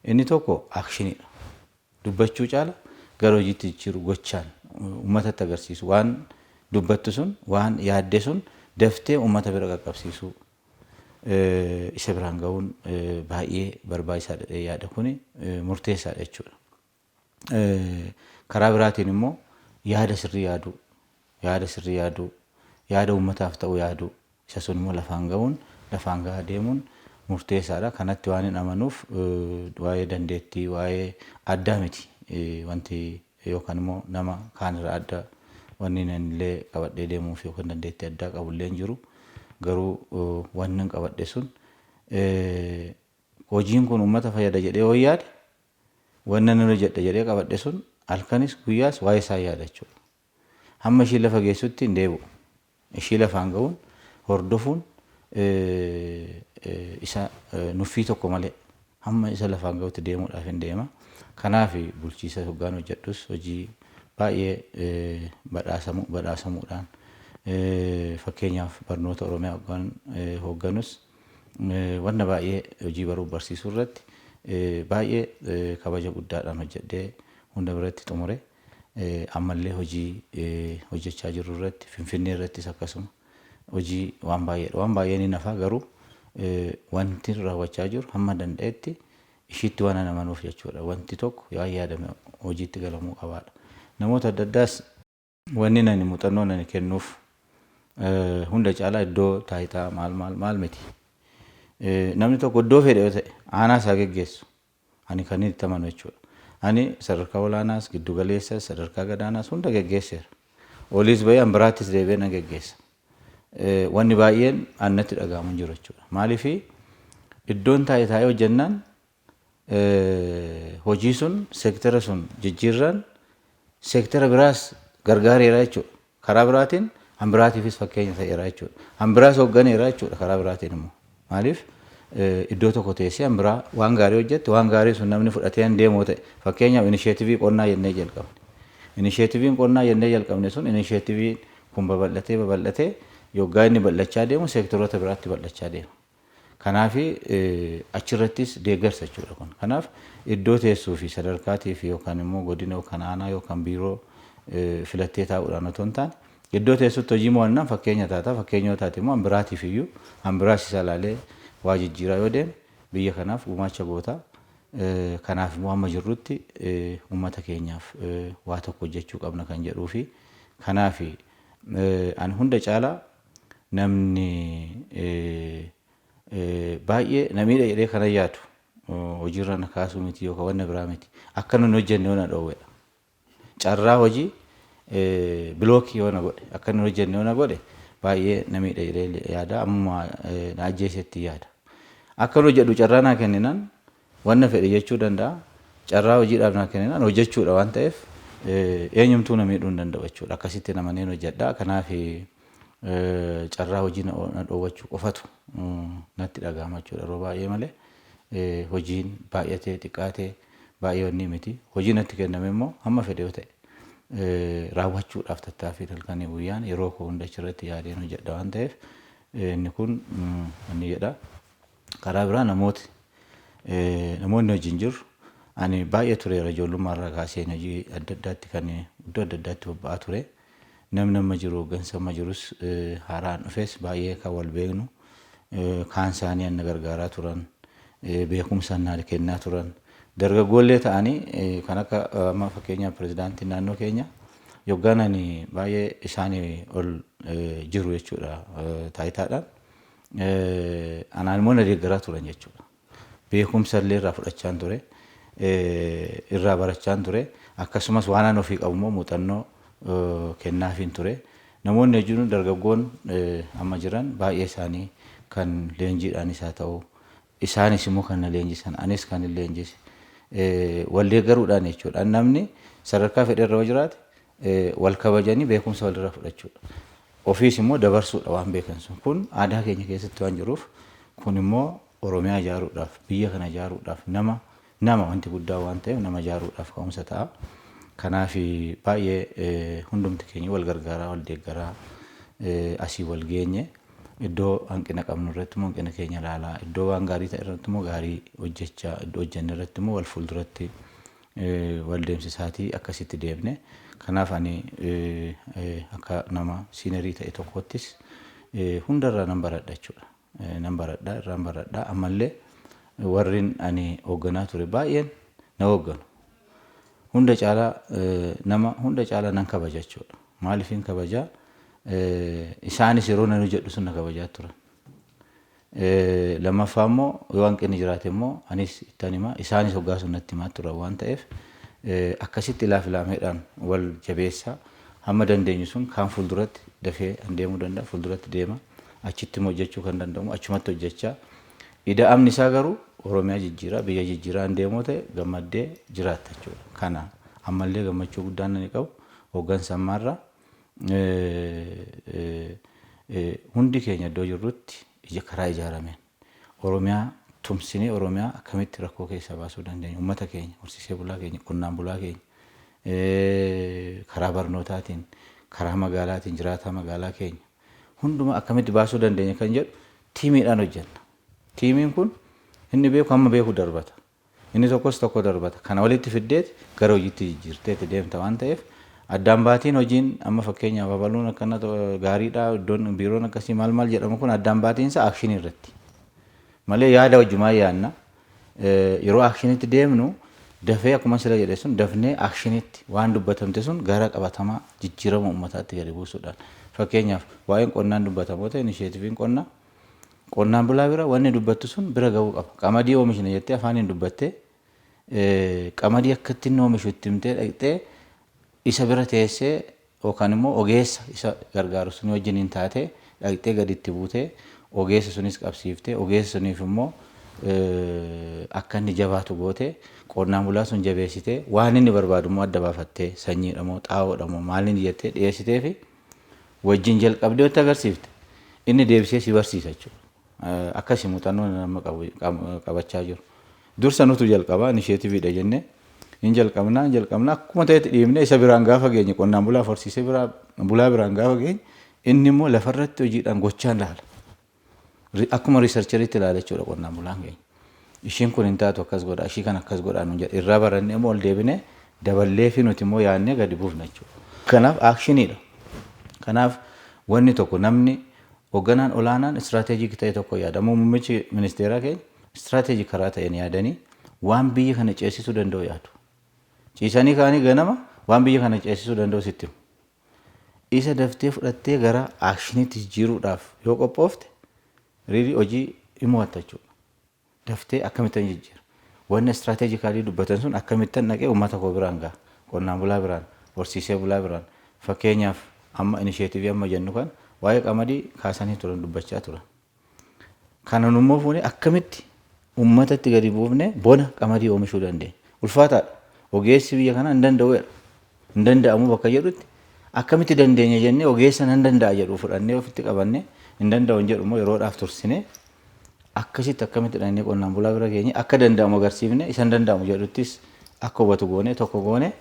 Inni tokko akshiniidha. Dubbachuu caala gara hojiitti jijjiiru gochaan uummata agarsiisu waan dubbattu sun waan yaadde sun daftee uummata bira qaqqabsiisu isa biraan ga'uun baay'ee barbaachisaadha yaada kuni murteessaadha jechuudha. Karaa biraatiin immoo yaada sirrii yaaduu yaada uummataaf ta'u yaaduu isa sun immoo lafaan gahaa deemuun murteessaadha. Kanatti waan hin amanuuf waa'ee dandeettii waa'ee addaa miti wanti yookaan immoo nama kaanirraa adda wanni illee qabadhee deemuuf yookaan dandeettii addaa qabullee hin jiru. Garuu wanni hin qabadhe sun hojiin kun uummata fayyada jedhee yoo yaade wanna nurra jedha jedhee qabadhe sun halkanis guyyaas waa'ee isaa yaada jechuudha. Hamma ishii lafa geessutti hin deebi'u. Ishii lafaan ga'uun hordofuun isa nuffii tokko malee hamma isa lafaan ga'utti deemuudhaaf hin deema. Kanaaf bulchiisa hoggaan hojjedhus hojii baay'ee badhaasamuudhaan fakkeenyaaf barnoota Oromiyaa hoggaan hoogganus wanna baay'ee hojii baruuf barsiisuu irratti baay'ee kabaja guddaadhaan hojjedhee hunda biratti xumure. Ammallee hojii hojjechaa jirru irratti Finfinnee irrattis akkasuma hojii waan baay'ee ni nafa garuu wanti raawwachaa jiru hamma danda'etti ishiitti waan amanuuf jechuudha. Wanti tokko yoo yaadame hojiitti galamuu qabaadha. Namoota adda addaas wanni nani muuxannoo nani kennuuf hunda caalaa iddoo taayitaa maal miti. Namni tokko iddoo fedhe yoo ta'e aanaa isaa geggeessu ani kan itti amanu jechuudha. Ani sadarkaa olaanaas giddu galeessas sadarkaa gadaanaas hunda geggeesseera. Oliis bahee biraattis deebi'ee na geggeessa. Wanni baay'een annatti dhaga'amu hin jiru jechuudha. Maaliif iddoon taa'ee hojjennaan hojii sun seektara sun jijjiirraan seektara biraas gargaareera jechuudha. Karaa biraatiin biraatiifis fakkeenya ta'eera jechuudha. Biraas hoogganeera jechuudha karaa biraatiin immoo. Maaliif iddoo tokko teessee biraa waan gaarii hojjette waan gaarii sun namni fudhatee deemu ta'e fakkeenyaaf inisheetivii qonnaa jennee jalqabne. Inisheetiviin qonnaa jennee jalqabne sun inisheetiviin kun babal'atee yoggaa inni bal'achaa deemu seektaroota biraatti bal'achaa deema. Kanaaf achirrattis deeggarsa jechuudha kun. Kanaaf iddoo teessuu fi sadarkaatii fi yookaan immoo godina yookaan aanaa yookaan biiroo filattee taa'uudhaan otoo hin taane iddoo teessutti hojii mo'annaan fakkeenya taata fakkeenya yoo taate immoo biraatiif iyyuu biraas isa ilaalee waa jijjiiraa yoo deeme biyya kanaaf gumaacha goota. Kanaaf immoo amma jirrutti uummata keenyaaf waa tokko hojjechuu qabna kan jedhuu fi kanaaf ani hunda caalaa namni baay'ee namiidha jedhee kana yaadu hojiirra na kaasuu miti yookaan wanna biraa miti. Akka nun hojjenne yoo na dhoowwedha. Carraa hojii bilookii yoo na godhe akka nun hojjenne yoo na godhe baay'ee namiidha jedhee yaada amma na ajjeesetti yaada. Akka nun hojjedhu carraa naa kenninaan wanna fedhe jechuu danda'a. Carraa hojiidhaaf naa kenninaan hojjechuudha waan ta'eef eenyumtuu na miidhuu hin danda'u jechuudha. Akkasitti namaneen hojjedha. Kanaaf carraa hojii na dhoowwachuu qofatu natti dhaga'ama jechuudha yeroo baay'ee malee hojiin baay'atee xiqqaatee baay'ee wanni miti. Hojii natti kenname immoo hamma fedhe yoo ta'e raawwachuudhaaf tattaaffii halkanii guyyaan yeroo koo hunda achirratti yaadeen hojjedha waan ta'eef inni kun inni jedha. Karaa biraa namoonni hojiin jiru ani baay'ee tureera ijoollummaarraa kaasee hojii adda addaatti kan iddoo adda addaatti bobba'aa ture. Namni amma jiru hooggansa amma jirus haaraan dhufes baay'ee kan wal beeknu kaan isaanii anna gargaaraa turan beekumsa naa kennaa turan dargaggoollee ta'anii kan akka amma fakkeenyaaf pirezidaantiin naannoo keenya yoggaan ani baay'ee isaanii ol jiru jechuudha taayitaadhaan anaan immoo na deeggaraa turan jechuudha. Beekumsa illee irraa fudhachaan ture irraa barachaan ture akkasumas waan an ofii qabu immoo muuxannoo kennaafiin ture. Namoonni hojiin dargaggoon amma jiran baay'ee isaanii kan leenjiidhaanis haa ta'u isaanis immoo kan na leenjisan anis kan leenjise wal deeggaruudhaan jechuudha. Namni sadarkaa fedhe irra jiraate wal kabajanii beekumsa walirraa fudhachuudha. Ofiis immoo dabarsuudha waan beekan sun. Kun aadaa keenya keessatti waan jiruuf kun immoo Oromiyaa ijaaruudhaaf biyya kana ijaaruudhaaf nama wanti guddaa waan ta'eef nama ijaaruudhaaf ka'umsa ta'a. Kanaaf baay'ee hundumti keenya wal gargaaraa wal deeggaraa asii wal geenye iddoo hanqina qabnu irratti immoo hanqina keenya ilaalaa iddoo waan gaarii ta'e irratti immoo gaarii hojjechaa iddoo hojjenne irratti immoo wal fuulduratti wal deemsisaatii akkasitti deemne. Kanaaf ani akka nama siinerii ta'e tokkottis hundarraa nan baradha jechuudha. Nan baradha irraan baradha ammallee warrin ani hoogganaa ture baay'een na hoogganu. Hunda caalaa nan kabaja jechuudha. Maaliifin kabajaa isaanis yeroo nan jedhu sun na kabajaa turan. Lammaffaa immoo yoo hanqinni jiraate immoo anis ittaan himaa isaanis hoggaa sun natti himaa turan waan ta'eef akkasitti ilaameedhaan wal jabeessaa hamma dandeenyu sun kaan fuulduratti dafee deemuu danda'a fuulduratti deema achitti immoo hojjechuu kan danda'amu achumatti hojjechaa ida'amni isaa garuu Oromiyaa jijjiiraa biyya jijjiiraa deemoo ta'e gammaddee jiraatta jechuudha. Kana ammallee gammachuu guddaan ani qabu hooggansa ammaarraa hundi keenya iddoo jirrutti ija karaa ijaarameen Oromiyaa tumsinee Oromiyaa akkamitti rakkoo keessaa baasuu dandeenya uummata keenya horsiisee bulaa keenya qonnaan bulaa keenya karaa barnootaatiin karaa magaalaatiin jiraataa magaalaa keenya hunduma akkamitti baasuu dandeenya kan jedhu tiimiidhaan hojjenna. Tiimiin kun inni beeku amma beeku darbata. Inni tokko darbata. Kana walitti fiddeeti gara hojiitti jijjiirteeti deemta waan ta'eef addaan baatiin hojiin amma fakkeenyaaf babaluun akkana gaariidhaa iddoon biiroon akkasii maal jedhamu kun addaan baatiinsa aakshinii irratti. Malee yaada wajjumaa yaanna yeroo aakshiniitti deemnu dafee akkuma sila jedhe sun dafnee aakshiniitti waan dubbatamte sun gara qabatamaa jijjiirama uummataatti gadi buusuudhaan. Fakkeenyaaf waa'een qonnaan dubbatamoo ta'e inisheetiiviin qonnaan bulaa bira wanni dubbattu sun bira gahuu qaba. Qamadii oomishna jettee afaaniin dubbattee qamadii akka ittiin oomishu itti himtee dhaqxee isa bira teessee yookaan immoo ogeessa isa gargaaru sun wajjiniin taatee dhaqxee gadi itti buutee ogeessa sunis qabsiiftee ogeessa suniif immoo akka inni jabaatu gootee qonnaan bulaa sun jabeessitee waan inni barbaadu immoo adda baafattee sanyiidha moo xaa'oodha moo maal inni jettee dhiyeessitee fi wajjin jalqabdee itti agarsiifte inni deebisee si barsiisa jechuudha. Akkasii muuxannoo nama qabachaa jiru. Dursa nutu jalqabaa inisheetiiviidha jennee hin jalqabnaa akkuma ta'etti dhiibnee isa biraan gaafa geenye qonnaan bulaa horsiisee bulaa biraan gaafa geenye inni immoo lafarratti hojiidhaan gochaan laala. Akkuma riisarcheriitti ilaala jechuudha qonnaan bulaan keenya. Ishiin kun hin taatu akkas godha ishii kan akkas godhaa nuun jedha irraa barannee immoo ol deebinee daballee fi nuti immoo yaadnee gadi buufna jechuudha. Kanaaf aakshiniidha. Kanaaf wanni tokko namni hoogganaan olaanaan istiraateejii ta'e tokko yaadamu muummichi ministeeraa keenya istiraateejii karaa ta'een yaadanii waan biyya kana ceesisuu danda'u yaadu. Ciisanii kaanii ganama waan biyya kana ceesisuu danda'u sitti. Isa daftee fudhattee gara aakshiniitti jijjiiruudhaaf yoo qophoofte riirii hojii himoota jechuudha. Daftee akkamittan jijjiira. Wanni istiraateejikaalii dubbatan sun akkamittan dhaqee uummata koo biraan gaha. Qonnaan bulaa biraan, horsiisee bulaa biraan. Fakkeenyaaf amma inisheetiivii amma jennu kan waa'ee qamadii kaasanii turan dubbachaa turan. Kana nummoo fuunee akkamitti uummatatti gadi buufne bona qamadii oomishuu dandeenya. Ulfaataadha. Ogeessi biyya kana hin danda'uudha. Hin danda'amu bakka jedhutti akkamitti dandeenya jennee ogeessa nan danda'a jedhu fudhannee ofitti qabannee hin danda'u jedhu immoo yeroodhaaf tursinee akkasitti akkamitti dhannee qonnaan bulaa bira geenye akka danda'amu agarsiifne isa hin danda'amu jedhuttis akka hubatu goone tokko goone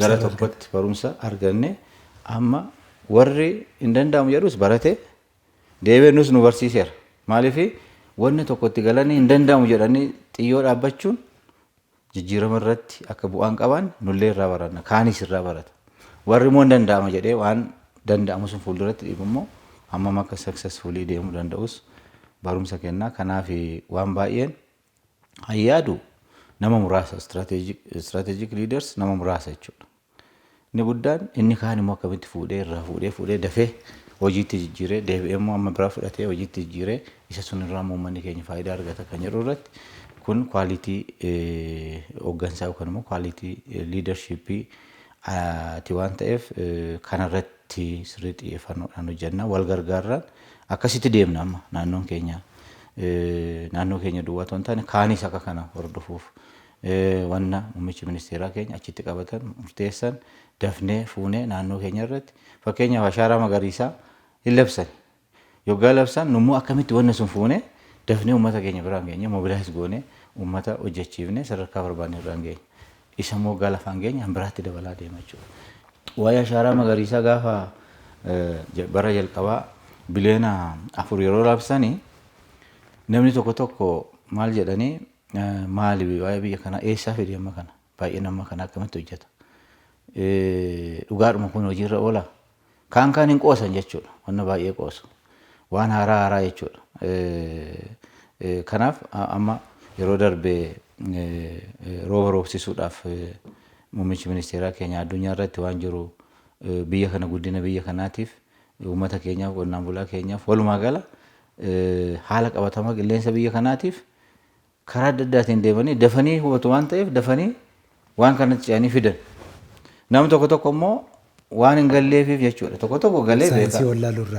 gara tokkotti barumsa arganne amma warri hin danda'amu jedhus barate deebee nus nu barsiiseera. Maaliif wanni tokkotti galanii hin danda'amu jedhanii xiyyoo dhaabbachuun jijjiirama irratti akka bu'aan qaban nullee irraa baranna kaanis irraa barata. Warri immoo hin danda'ama jedhee waan danda'amu sun fuulduratti dhiibu immoo hammam akka successfully deemuu danda'us barumsa kennaa. Kanaaf waan baay'een hayyaadu nama muraasa strategic leaders nama muraasa jechuudha. Inni guddaan inni kaan immoo akkamitti fuudhee irraa fuudhee dafee hojiitti jijjiiree deebi'ee immoo amma biraa fudhatee hojiitti jijjiiree isa sun irraa uummanni keenya faayidaa argata kan jedhu irratti kun kwaalitii hooggansaa yookaan immoo kwaalitii liidarshiippii ti waan ta'eef kanarratti sirrii xiyyeeffannoodhaan hojjennaa wal gargaarraan akkasitti deemna amma naannoo keenya duwwaa ta'uu hin taane kaanis akka kana hordofuuf wanna muummichi ministeeraa keenya achitti qabatan murteessan dafnee fuunee naannoo keenya irratti fakkeenyaaf ashaaraa magariisaa hin labsan. Yoggaa labsan nummoo akkamitti wanna sun fuunee dafnee uummata keenya biraan geenye mobilaayiz goonee uummata hojjechiifnee sadarkaa barbaanne biraan geenye. Isa immoo gaafa lafaan geenye hambiraatti dabalaa deema jechuudha. Waa'ee ashaaraa magariisaa gaafa bara jalqabaa biliyoona 4 yeroo labsanii namni tokko maal jedhanii maali waa'ee biyya kana eessaa fedhi amma kana baay'ee nama kana akkamitti hojjeta. Dhugaadhuma kun hojiirra oola. Kaan hin qoosan jechuudha. Wanna baay'ee qoosu. Waan haaraa jechuudha. Kanaaf amma yeroo darbee rooba roobsisuudhaaf muummichi ministeeraa keenya addunyaa irratti waan jiru biyya kana guddina biyya kanaatiif uummata keenyaaf qonnaan bulaa keenyaaf walumaa gala haala qabatamaa qilleensa biyya kanaatiif karaa adda addaatiin deemanii dafanii hubatu waan ta'eef dafanii waan kanatti ce'anii fidan. Namni tokko immoo waan hin galleefiif jechuudha. Tokko galee beeka.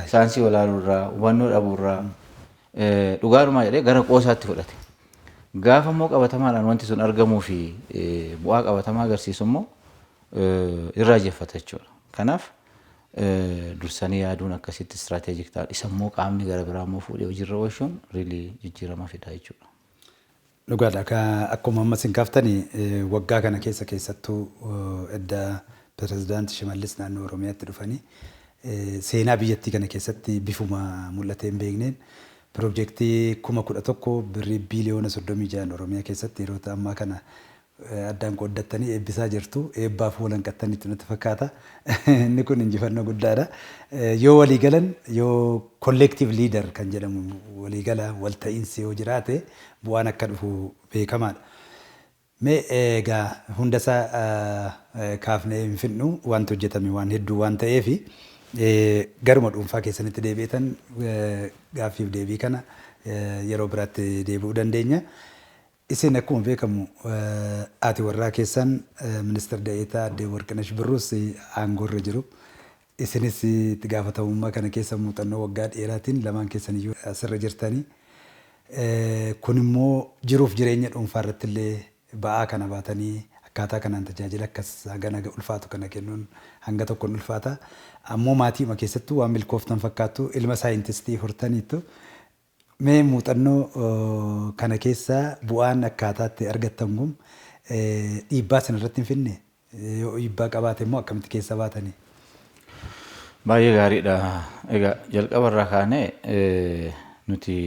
Saayinsii walaaluurraa, hubannoo dhabuurraa dhugaadhumaa jedhee gara qoosaatti fudhate. Gaafa immoo qabatamaadhaan wanti sun argamuu fi bu'aa qabatamaa agarsiisu immoo irraa jeffata jechuudha. Kanaaf dursanii yaaduun akkasitti istiraatejik ta'an isa immoo qaamni gara biraa immoo fuudhee hojiirra oolchuun riilii jijjiirama fida jechuudha. Dhugaadha. Akkuma ammas hin kaaftanii waggaa kana keessattuu edda pirezidaantii Shimallis naannoo Oromiyaatti dhufanii seenaa biyyattii kana keessatti bifuma mul'atee hin beekneen piroojeektii 11,000 birrii biiliyoona 36 Oromiyaa keessatti yeroo ammaa kana addaan qooddattanii eebbisaa jirtu. Eebbaaf walan qattanitti natti fakkaata. Inni kun injifannoo guddaadha. Yoo walii galan yoo collective leader kan jedhamu walii gala walta'iinsi yoo jiraate bu'aan akka dhufu beekamaadha. Mee egaa hundasaa kaafnee hin fixnu wanti hojjetame waan hedduu waan ta'eef garuma dhuunfaa keessanitti deebi'etan gaaffiif deebii kana yeroo biraatti deebi'uu dandeenya. Isin akkuma beekamu haati warraa keessan ministeera Daa'eetaa Aadde Warqinash Birruus aangoorra jiru. Isinis itti gaafatamummaa kana keessa muuxannoo waggaa dheeraatiin lamaan keessan iyyuu asirra jirtanii. Kun immoo jiruuf jireenya dhuunfaa irratti illee ba'aa kana baatanii akkaataa kanaan tajaajila akkas hagana ulfaatu kana kennuun hanga tokkoon ulfaata. Ammoo maatiima keessattuu waan milkooftan fakkaattu ilma saayintistii hortaniittu. Mee muuxannoo kana keessa bu'aan akkaataatti argattan kun dhiibbaa sana irratti hin finne? Yoo dhiibbaa qabaate immoo akkamitti keessa baatanii? Baay'ee gaariidha. Egaa jalqaba irraa kaanee nuti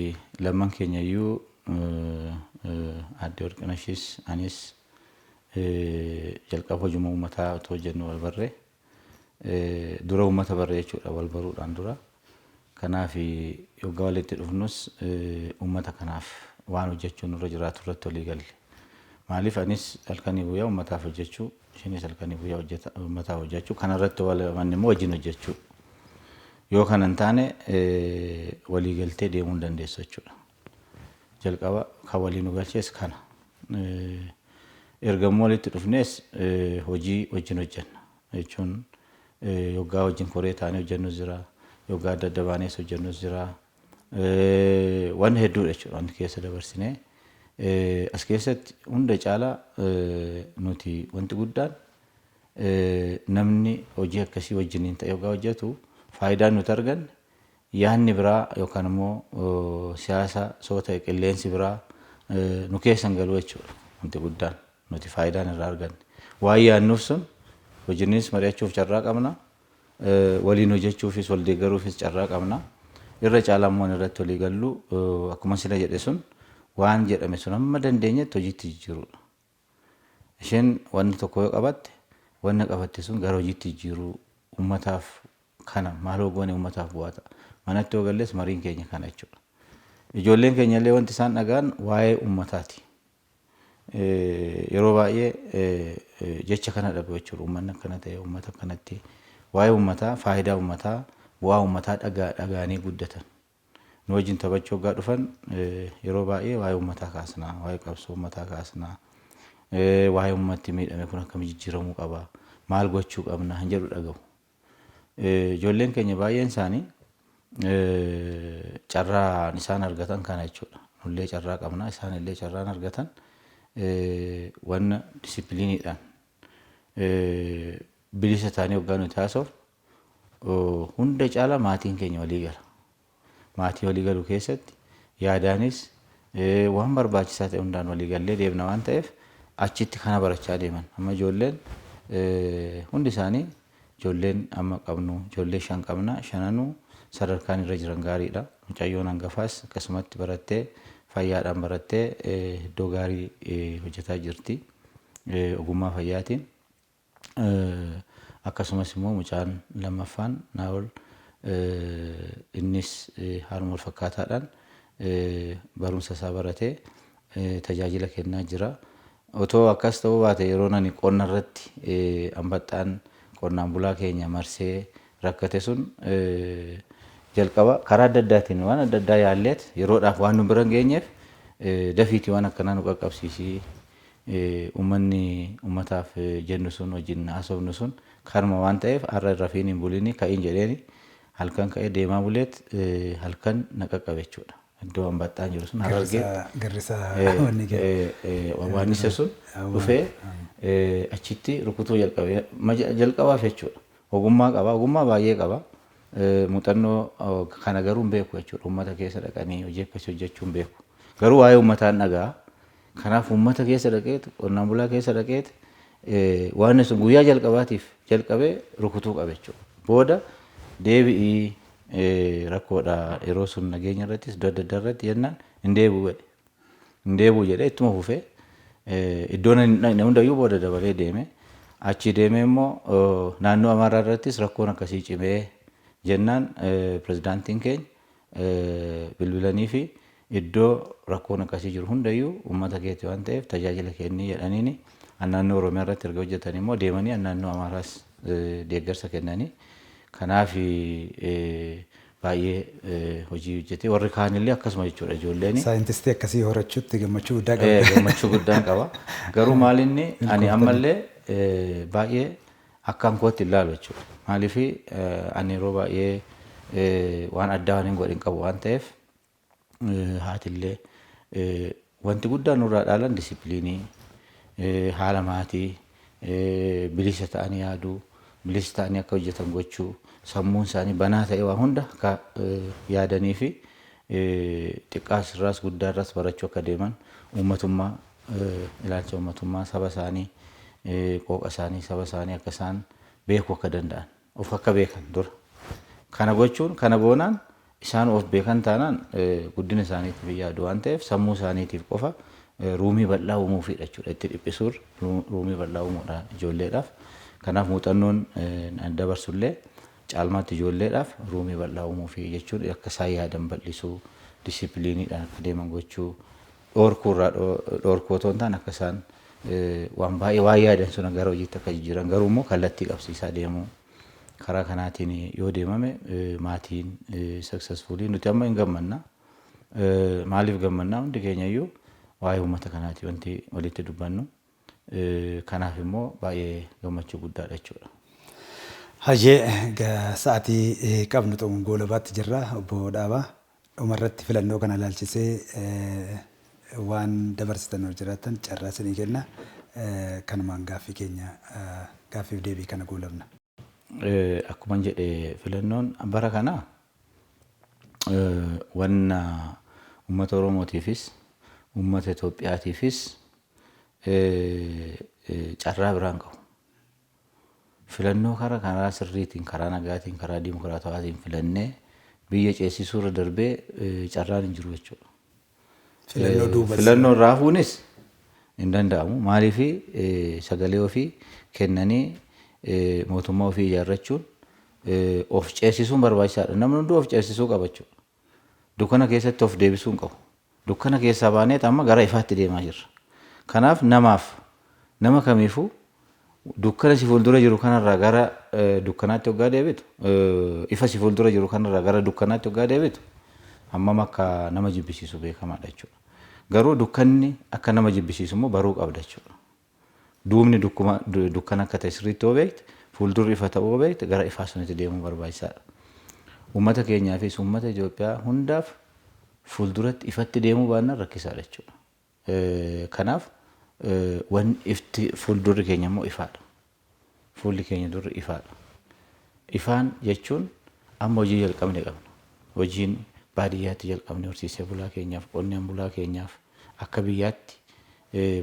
lamman keenya iyyuu Aadde Warqinashis anis jalqaba hojuma uummataa otoo jennu wal barree dura uummata barree jechuudha wal baruudhaan dura. Kanaaf yoggaa walitti dhufnus uummata kanaaf waan hojjechuun irra jiraatu irratti walii galle. Maaliif anis halkanii guyyaa uummataaf hojjechuu, ishinis halkanii guyyaa uummataaf hojjechuu, kanarratti wal amanne immoo wajjin hojjechuu. Yoo kana hin taane walii galtee deemuu hin dandeessu jechuudha. Jalqaba kan walii nu galchees kana. Erga immoo walitti dhufnees hojii wajjin hojjenna jechuun yoggaa wajjin koree taanee hojjennus jira. Yoggaa adda adda baanees hojjennus jira. Waan hedduudha jechuudha wanti keessa dabarsinee. As keessatti hunda caalaa nuti wanti guddaan namni hojii akkasii wajjiniin ta'e yoggaa hojjetu faayidaan nuti arganne yaadni biraa yookaan immoo siyaasa soota qilleensi biraa nu keessa hin galu jechuudha. Wanti guddaan nuti faayidaan irraa arganne. Waan yaadnuuf sun wajjiniinis mari'achuuf carraa qabna. Waliin hojjechuufis wal deeggaruufis carraa qabna. Irra caalaa immoo irratti walii gallu akkuma sila jedhe sun waan jedhame sun amma dandeenyetti hojiitti jijjiirudha. Isheen wanni tokko yoo qabatte wanna qabatte sun gara hojiitti jijjiiruu uummataaf kana maaloo goone uummataaf bu'aa ta'a. Manatti yoo gallees mariin keenya kana jechuudha. Ijoolleen keenya illee wanti isaan dhagaan waa'ee uummataati. Yeroo baay'ee jecha kana dhabu jechuudha. Uummanni akkana ta'e uummata akkanatti waa'ee uummataa faayidaa uummataa bu'aa uummataa dhagaanii guddatan. Nu wajjin taphachuu waggaa dhufan yeroo baay'ee waa'ee uummataa kaasnaa, waa'ee qabsoo uummataa kaasnaa, waa'ee uummatti miidhame kun akkam jijjiiramuu qaba, maal gochuu qabna hin jedhu dhagahu. Ijoolleen keenya baay'een isaanii carraan isaan argatan kana jechuudha. Nullee carraa qabna, isaan illee carraan argatan wanna disipiliiniidhaan bilisa taanee hoggaa nuti haasofnu hunda caala maatiin keenya walii gala. Maatii walii galu keessatti yaadaanis waan barbaachisaa ta'e hundaan walii gallee deemna waan ta'eef achitti kana barachaa deeman. Amma ijoolleen hundi isaanii ijoolleen amma qabnu ijoollee 5 qabna. 5 sadarkaan irra jiran gaariidha. Mucayyoon hangafaas akkasumatti barattee fayyaadhaan barattee iddoo gaarii hojjetaa jirti ogummaa fayyaatiin. Akkasumas immoo mucaan lammaffaan Naawol innis haaluma wal fakkaataadhaan barumsa isaa baratee tajaajila kennaa jira. Otoo akkas ta'uu baate yeroo ani qonna irratti anbaxxaan qonnaan bulaa keenya marsee rakkate sun jalqaba karaa adda addaatiin waan adda addaa yaalleet yeroodhaaf waan nu bira hin geenyeef dafiitii waan akkanaa nu qaqqabsiisii ummataaf jennu sun wajjin haasofnu sun karma waan ta'eef har'a rafiin hin bulini ka'iin jedheeni halkan ka'ee deemaa buleet halkan na qaqqabe jechuudha. Iddoo anbaxxaan jiru sun harargee waan isa sun dhufee achitti rukutuu jalqabaaf jechuudha. Ogummaa qaba, ogummaa baay'ee qaba. Muuxannoo kana garuu hin beeku jechuudha. Uummata keessa dhaqanii hojii akkasii hojjechuu hin beeku. Garuu waa'ee uummataan dhagaa. Kanaaf uummata keessa dhaqeet qonnaan bulaa keessa dhaqeet waan sun guyyaa jalqabaatiif jalqabee rukutuu qabe jechuudha. Booda deebi'ii rakkoodha yeroo sun nageenya irrattis iddoo adda addaa irratti jennaan hin deebi'u jedhee ittuma fufee iddoo namni hundayyuu booda dabalee deeme. Achi deemee immoo naannoo Amaaraa irrattis rakkoon akkasii cimee jennaan pirezidaantiin keenya bilbilanii fi iddoo rakkoon akkasii jiru hundayyuu uummata keetti waan ta'eef tajaajila kennii jedhaniini naannoo Oromiyaa irratti erga hojjetan immoo deemanii naannoo Amaaraas deeggarsa kennanii kanaaf baay'ee hojii hojjetee warri kaanillee akkasuma jechuudha ijoolleen. Saayintistii akkasii horachuutti gammachuu guddaa qaba. Gammachuu guddaan qaba. Garuu maalinni ani ammallee baay'ee akkaan kootti ilaalu jechuudha. Maaliif ani yeroo baay'ee waan addaa waan hin godhin qabu waan ta'eef haatillee wanti guddaan nurraa dhaalan disipiliinii haala maatii bilisa ta'anii yaaduu bilisa ta'anii akka hojjetan gochuu sammuun isaanii banaa ta'e waa hunda akka yaadanii fi xiqqaas irraas guddaa irraas barachuu akka deeman uummatummaa ilaalcha uummatummaa saba isaanii qooqa isaanii saba isaanii akka isaan beekuu akka danda'an of akka beekan dura kana gochuun kana goonaan isaan of beekan taanaan guddina isaaniitiif yaadu waan ta'eef sammuu isaaniitiif qofa ruumii bal'aa uumuufidha jechuudha itti dhiphisuun ruumii bal'aa uumuudha ijoolleedhaaf kanaaf muuxannoon dabarsullee caalmaatti ijoolleedhaaf ruumii bal'aa uumuufi jechuun akka isaan yaadan bal'isuu disipiliiniidhaan akka deeman gochuu dhoorkuu otoo hin taane akka isaan waan baay'ee waan yaadan sun gara hojiitti akka jijjiiran garuu immoo kallattii qabsiisaa deemuu karaa kanaatiin yoo deemame maatiin successfully nuti amma hin gammanna maaliif gammanna hundi keenya iyyuu waa'ee uummata kanaati wanti walitti dubbannu kanaaf immoo baay'ee gammachuu guddaadha jechuudha. Hayyee sa'aatii qabnu xumuun goolabaatti jirra obbo Dhaabaa dhumarratti filannoo kana ilaalchisee waan dabarsitan jiraatan carraa isinii kenna kanumaan gaaffiif deebii kana goolabna. Akkuma jedhe filannoon bara kana wanna uummata Oromootiifis uummata Itoophiyaatiifis carraa biraan qabu. Filannoo karaa sirriitiin karaa nagaatiin karaa dimokiraatawaatiin filannee biyya ceesisuu irra darbee carraan hin jiru jechuudha. Filannoo raafuunis hin danda'amu maaliif sagalee ofii kennanii mootummaa ofii ijaarrachuun of ceesisuun barbaachisaadha. Namni hunduu of ceesisuu qaba jechuudha. Dukkana keessatti of deebisuu hin qabu. Dukkana keessaa baanee amma gara ifaatti deemaa jirra. Kanaaf nama kamiifuu dukkana si fuuldura jiru kanarraa gara dukkanaatti hoggaa deebitu ifa si fuuldura jiru kanarraa gara dukkanaatti hoggaa deebitu hammam akka nama jibbisiisu beekamaadha jechuudha. Garuu dukkanni akka nama jibbisiisu immoo baruu qabda jechuudha. Duubni dukkana akka ta'e sirriitti yoo beekte fuuldurri ifa ta'uu yoo beekte gara ifaa sunitti deemuu barbaachisaadha. Uummata keenyaafis uummata Itoophiyaa hundaaf fuulduratti ifatti deemuu baannaan rakkisaadha jechuudha. Kanaaf wan ifti fuuldurri keenya immoo ifaadha. Fuulli keenya durri ifaadha. Ifaan jechuun amma hojii jalqabne qabna. Hojiin baadiyyaatti jalqabne horsiisee bulaa keenyaaf qonnaan bulaa keenyaaf akka biyyaatti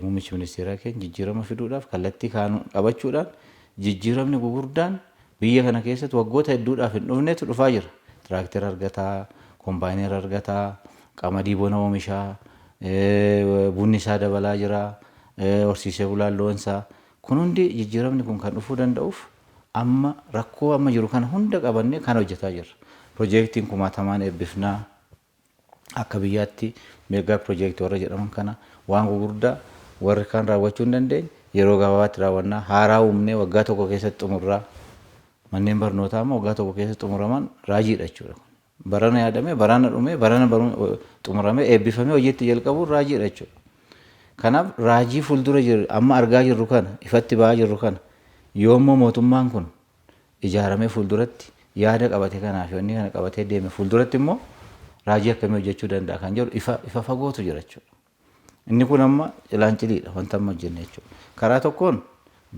muummichi ministeeraa keenya jijjiirama fiduudhaaf kallattii qabachuudhaan jijjiiramni gurguddaan biyya kana keessatti waggoota hedduudhaaf hin dhufnetu dhufaa jira. Tiraaktera argataa, kombaayineera argataa, qamadii bona oomishaa, bunni isaa dabalaa jira, horsiisee bulaan loonsaa. Kun hundi jijjiiramni kun kan dhufuu danda'uuf amma rakkoo amma jiru kana hunda qabannee kan hojjetaa jirra. Piroojeektiin kumaatamaan eebbifnaa akka biyyaatti meegaa piroojeektii warra jedhaman kana waan gurguddaa warri kan raawwachuu hin dandeenye yeroo gabaabaatti raawwannaa haaraa uumnee waggaa tokko keessatti xumurraa. Manneen barnootaa amma waggaa tokko keessatti xumuraman raajiidha jechuudha. Barana yaadamee, barana dhumee, barana xumuramee eebbifamee hojiitti jalqabuun raajiidha jechuudha. Kanaaf raajii fuuldura jiru amma argaa jirru kana ifatti ba'aa jirru kana yoommoo mootummaan kun ijaaramee fuulduratti yaada qabate kanaaf wanni kana qabatee deeme fuulduratti immoo raajii akkamii hojjechuu danda'a kan jedhu ifa fagootu jira jechuudha. Inni kun amma cilanciliidha wanta amma hojjenne jechuudha. Karaa tokkoon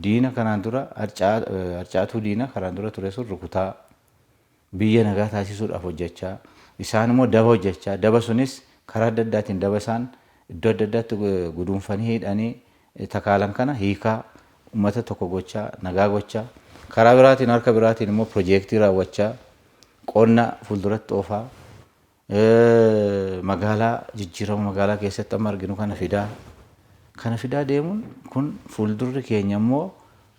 diina kanaan dura harcaatuu diina kanaan dura ture sun rukutaa biyya nagaa taasisuudhaaf hojjechaa isaan immoo daba hojjechaa daba sunis karaa adda addaatiin daba isaan iddoo adda addaatti guduunfanii hidhanii takaalan kana hiikaa uummata tokko gochaa nagaa gochaa karaa biraatiin harka biraatiin immoo piroojeektii raawwachaa qonna fuulduratti oofaa magaalaa jijjiirama magaalaa keessatti amma arginu kana fidaa deemuun kun fuuldurri keenya immoo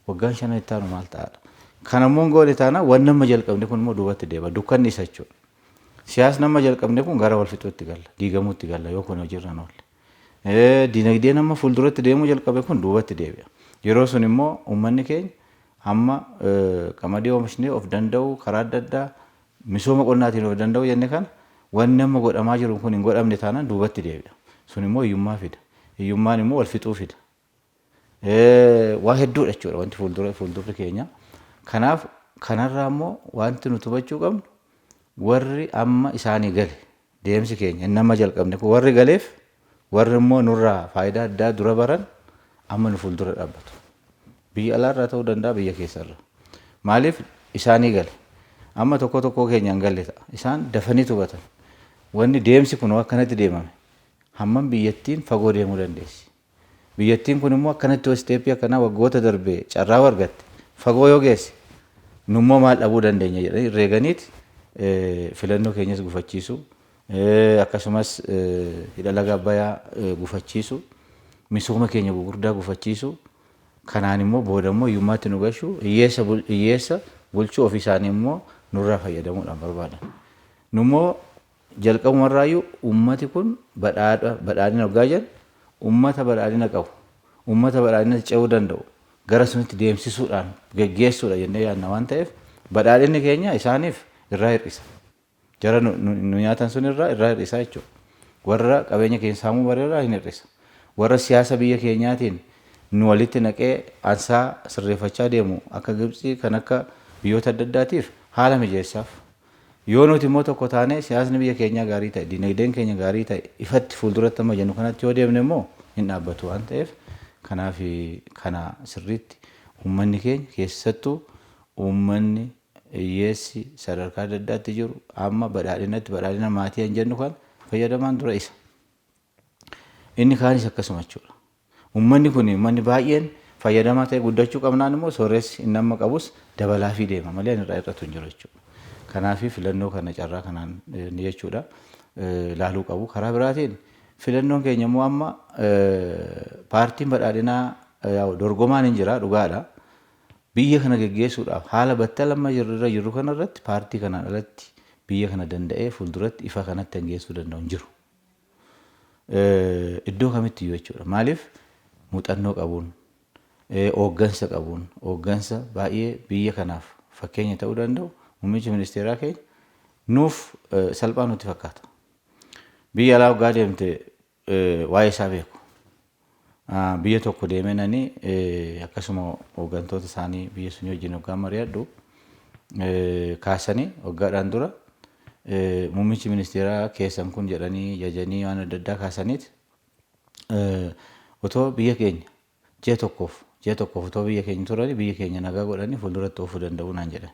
waggaan 5 itti aanu maal ta'aadha. Kana immoo goone taana waan nama jalqabne kun immoo duubatti deema dukkanni isa jechuudha. Siyaasni nama jalqabne kun gara wal fixuutti galla diigamuutti galla yoo kun hojiirra oolle. Dinagdee nama fuulduratti deemuu jalqabe kun duubatti deebi'a. Yeroo sun immoo uummanni keenya amma qamadii oomishnee of danda'u karaa adda addaa misooma qonnaatiin of danda'u jenne kana waan nama godhamaa jiru kun hin godhamne taanaan duubatti deebi'a. Sun immoo hiyyummaa fida. Hiyyummaan immoo wal fixuu fida. Waa hedduudha jechuudha wanti fuuldurri keenya. Kanaaf kanarraa immoo wanti nuti hubachuu qabnu warri amma isaanii gale deemsi keenya nama jalqabne kun warri galeef warri immoo nurraa faayidaa addaa dura baran amma nu fuuldura dhaabbatu. Biyya alaarraa ta'uu danda'a biyya keessarraa. Maaliif isaanii gale amma tokko keenyaan galle ta'a. Isaan dafanii hubatan. Wanni deemsi kun akkanatti deemame hammam biyyattiin fagoo deemuu dandeessi. Biyyattiin kun immoo akkanatti isteeppii akkanaa waggoota darbee carraa argatte fagoo yoo geesse nummoo maal dhabuu dandeenya jedhanii reeganiiti filannoo keenyas gufachiisu akkasumas hidha laga Abbayyaa gufachiisu misooma keenya gurguddaa gufachiisu kanaan immoo booda immoo hiyyummaatti nu gashu hiyyeessa bulchuu ofii isaanii immoo nurraa fayyadamuudhaan barbaadan. Nummoo jalqabumarraayyuu uummati kun badhaadhina hoggaa jedhu uummata badhaadhina qabu uummata badhaadhina ce'uu danda'u gara sunitti deemsisuudhaan geggeessuudha jennee yaadna waan ta'eef badhaadhinni keenya isaaniif irraa hir'isa. Jara nu nyaatan sun irraa hir'isa jechuudha. Warra qabeenya keenya saamuu bareedaa hin hir'isa. Warra siyaasa biyya keenyaatiin nu walitti naqee ansaa sirreeffachaa deemu akka Gibxii kan akka biyyoota adda addaatiif haala mijeessaaf. Yoo nuti immoo tokko taanee siyaasni biyya keenyaa gaarii ta'e dinagdeen keenya gaarii ta'e ifatti fuulduratti amma jennu kanatti yoo deemne immoo hin dhaabbatu waan ta'eef kanaaf kana sirriitti uummanni keenya keessattuu uummanni hiyyeessi sadarkaa adda addaatti jiru amma badhaadhina maatii hin jennu kan fayyadamaan dura isa. Inni kaanis akkasuma jechuudha. Uummanni kun uummanni baay'een fayyadamaa ta'e guddachuu qabnaan immoo sooressi inni amma qabus dabalaafii deema malee irraa hir'atu hin jiru jechuudha. Kanaaf filannoo kana carraa kanaan ni jechuudha laaluu qabu. Karaa biraatiin filannoon keenya immoo amma paartiin badhaadhinaa dorgomaan hin jira dhugaadha. Biyya kana geggeessuudhaaf haala battalama irra jirru kanarratti paartii kanaan alatti biyya kana danda'ee fuulduratti ifa kanatti geessuu danda'u hin jiru. Iddoo kamitti iyyuu jechuudha. Maaliif muuxannoo qabuun hooggansa qabuun hooggansa baay'ee biyya kanaaf fakkeenya ta'uu danda'u muummichi ministeeraa keenya nuuf salphaa nutti fakkaata. Biyya alaa hoggaa deemte waa'ee isaa beeku. Biyya tokko deemenanii akkasuma hooggantoota isaanii biyya sun wajjin hoggaa mari'adhu kaasanii hoggaadhaan dura muummichi ministeeraa keessan kun jedhanii jajanii waan adda addaa kaasaniiti otoo biyya keenya ji'a tokkoof otoo biyya keenya turani biyya keenya nagaa godhanii fuulduratti oofuu danda'u naan jedhan.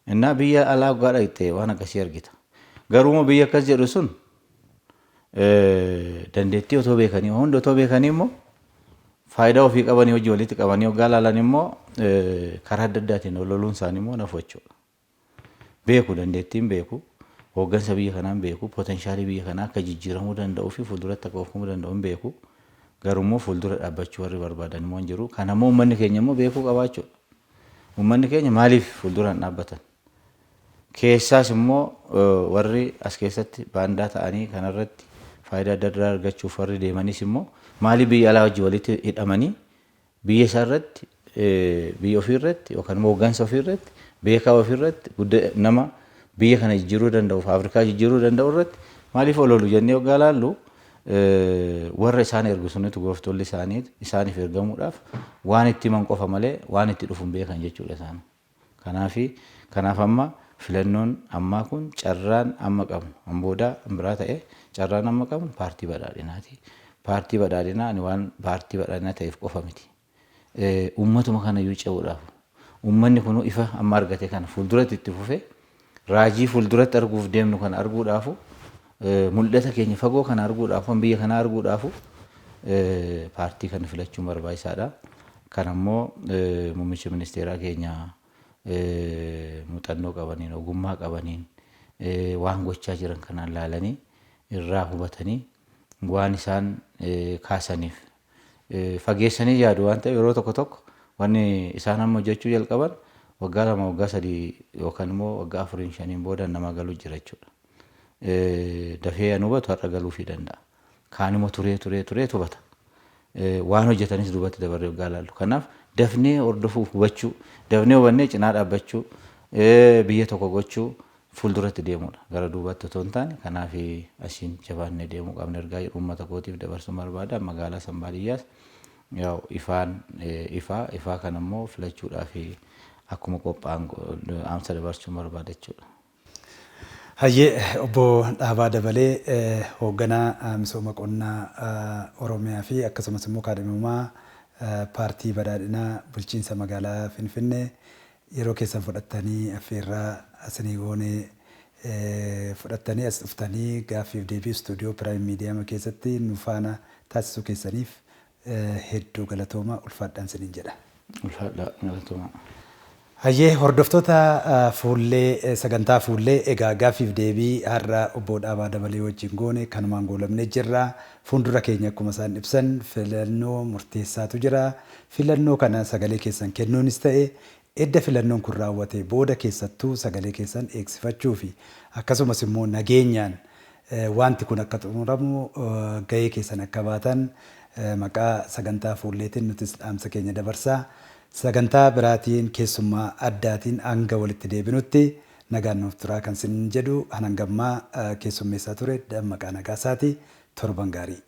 Innaa biyya alaa waggaa dhaqxee waan akkasii argita. Garuu biyya akkas jedhu sun dandeettii otoo beekanii hunda otoo beekanii immoo faayidaa ofii qabanii hojii walitti qabanii waggaa laalan immoo karaa adda addaatiin loluun isaanii immoo nafu jechuudha. Beeku dandeettiin beeku hooggansa biyya kanaan beeku poteenshaalii biyya kanaa akka jijjiiramuu danda'uu fi fuulduratti akka oofamuu danda'u hin beeku. Garuu immoo fuuldura dhaabbachuu warri barbaadan immoo hin jiru. Kana immoo uummanni keenya immoo beekuu qabaachuudha. Uummanni keenya maaliif fuulduraan dhaabbatan? Keessaas immoo warri as keessatti baandaa ta'anii kanarratti faayidaa adda addaa argachuuf warri deemanis immoo maaliif biyya alaa wajjin walitti hidhamanii biyya isaa irratti biyya ofii irratti yookaan immoo hooggansa ofii irratti beekaa ofii irratti nama biyya kana jijjiiruu danda'u fi Afrikaa jijjiiruu danda'u irratti maaliif ololu jennee waggaa laallu warra isaan ergu sunitu gooftolli isaaniif ergamuudhaaf waan itti himan qofa malee waan itti dhufuun beekan jechuudha isaan. Kanaaf amma filannoon ammaa kun carraan amma qabnu hamboodaa biraa ta'e carraan amma qabnu paartii badhaadhinaati. Paartii badhaadhinaa ani waan paartii badhaadhinaa ta'eef qofa miti. Uummatuma kana iyyuu ce'uudhaaf uummanni kun ifa amma argate kana fuulduratti itti fufee raajii fuulduratti arguuf deemnu kana arguudhaafu mul'ata keenya fagoo kana arguudhaafu biyya kana arguudhaafu paartii kana filachuun barbaachisaadha. Kan ammoo muummicha ministeeraa keenya muuxannoo qabaniin ogummaa qabaniin waan gochaa jiran kanaan laalanii irraa hubatanii waan isaan kaasaniif fageessanii yaadu waan ta'eef yeroo tokko wanni isaan amma hojjechuu jalqaban waggaa 2 waggaa 3 yookaan immoo waggaa 4 5 booda nama galuu jira jechuudha. Dafee an hubatu har'a galuufii danda'a. Kaan immoo turee hubata. Waan hojjetanis duubatti dabarree waggaa laallu. Kanaaf dafnee hordofuu hubachuu dafnee hubannee cinaa dhaabbachuu biyya tokko gochuu fuulduratti deemuudha. Gara duubatti otoo hin taane kanaaf asiin jabaannee deemuu qabna ergaa jedhu uummata kootiif dabarsuun barbaada. Magaalaa Sanbaadiyyaas ifaa kan ammoo filachuudhaaf akkuma qophaa'an dhaamsa dabarsuun barbaada jechuudha. Hayyee obbo Dhaabaa Dabalee hoogganaa misooma qonnaa Oromiyaa fi akkasumas immoo kaadhimummaa paartii badhaadhinaa bulchiinsa magaalaa Finfinnee yeroo keessan fudhattanii affeerraa asinii goonee fudhattanii as dhuftanii gaaffiif deebii istuudiyoo Piraayim Miidiyaa keessatti nu faana taasisuu keessaniif hedduu galatooma ulfaadhaan siniin jedha. Ulfaadhaa galatooma. Hayyee hordoftoota fuullee sagantaa fuullee egaa gaaffiif deebii har'a obbo Dhaabaa Dabalee wajjin goone kanumaan goolabnee jirra. Fuuldura keenya akkuma isaan ibsan filannoo murteessaatu jira. Filannoo kana sagalee keessan kennuunis ta'e edda filannoon kun raawwate booda keessattuu sagalee keessan eegsifachuu fi akkasumas immoo nageenyaan wanti kun akka xumuramu gahee keessan akka baatan maqaa sagantaa fuulleetiin nutis dhaamsa keenya dabarsaa. Sagantaa biraatiin keessummaa addaatiin hanga walitti deebinutti nagaan nuuf turaa kan sin jedhu hangammaa keessummeessaa ture Dammaqaa Nagaasaati. Torban gaarii.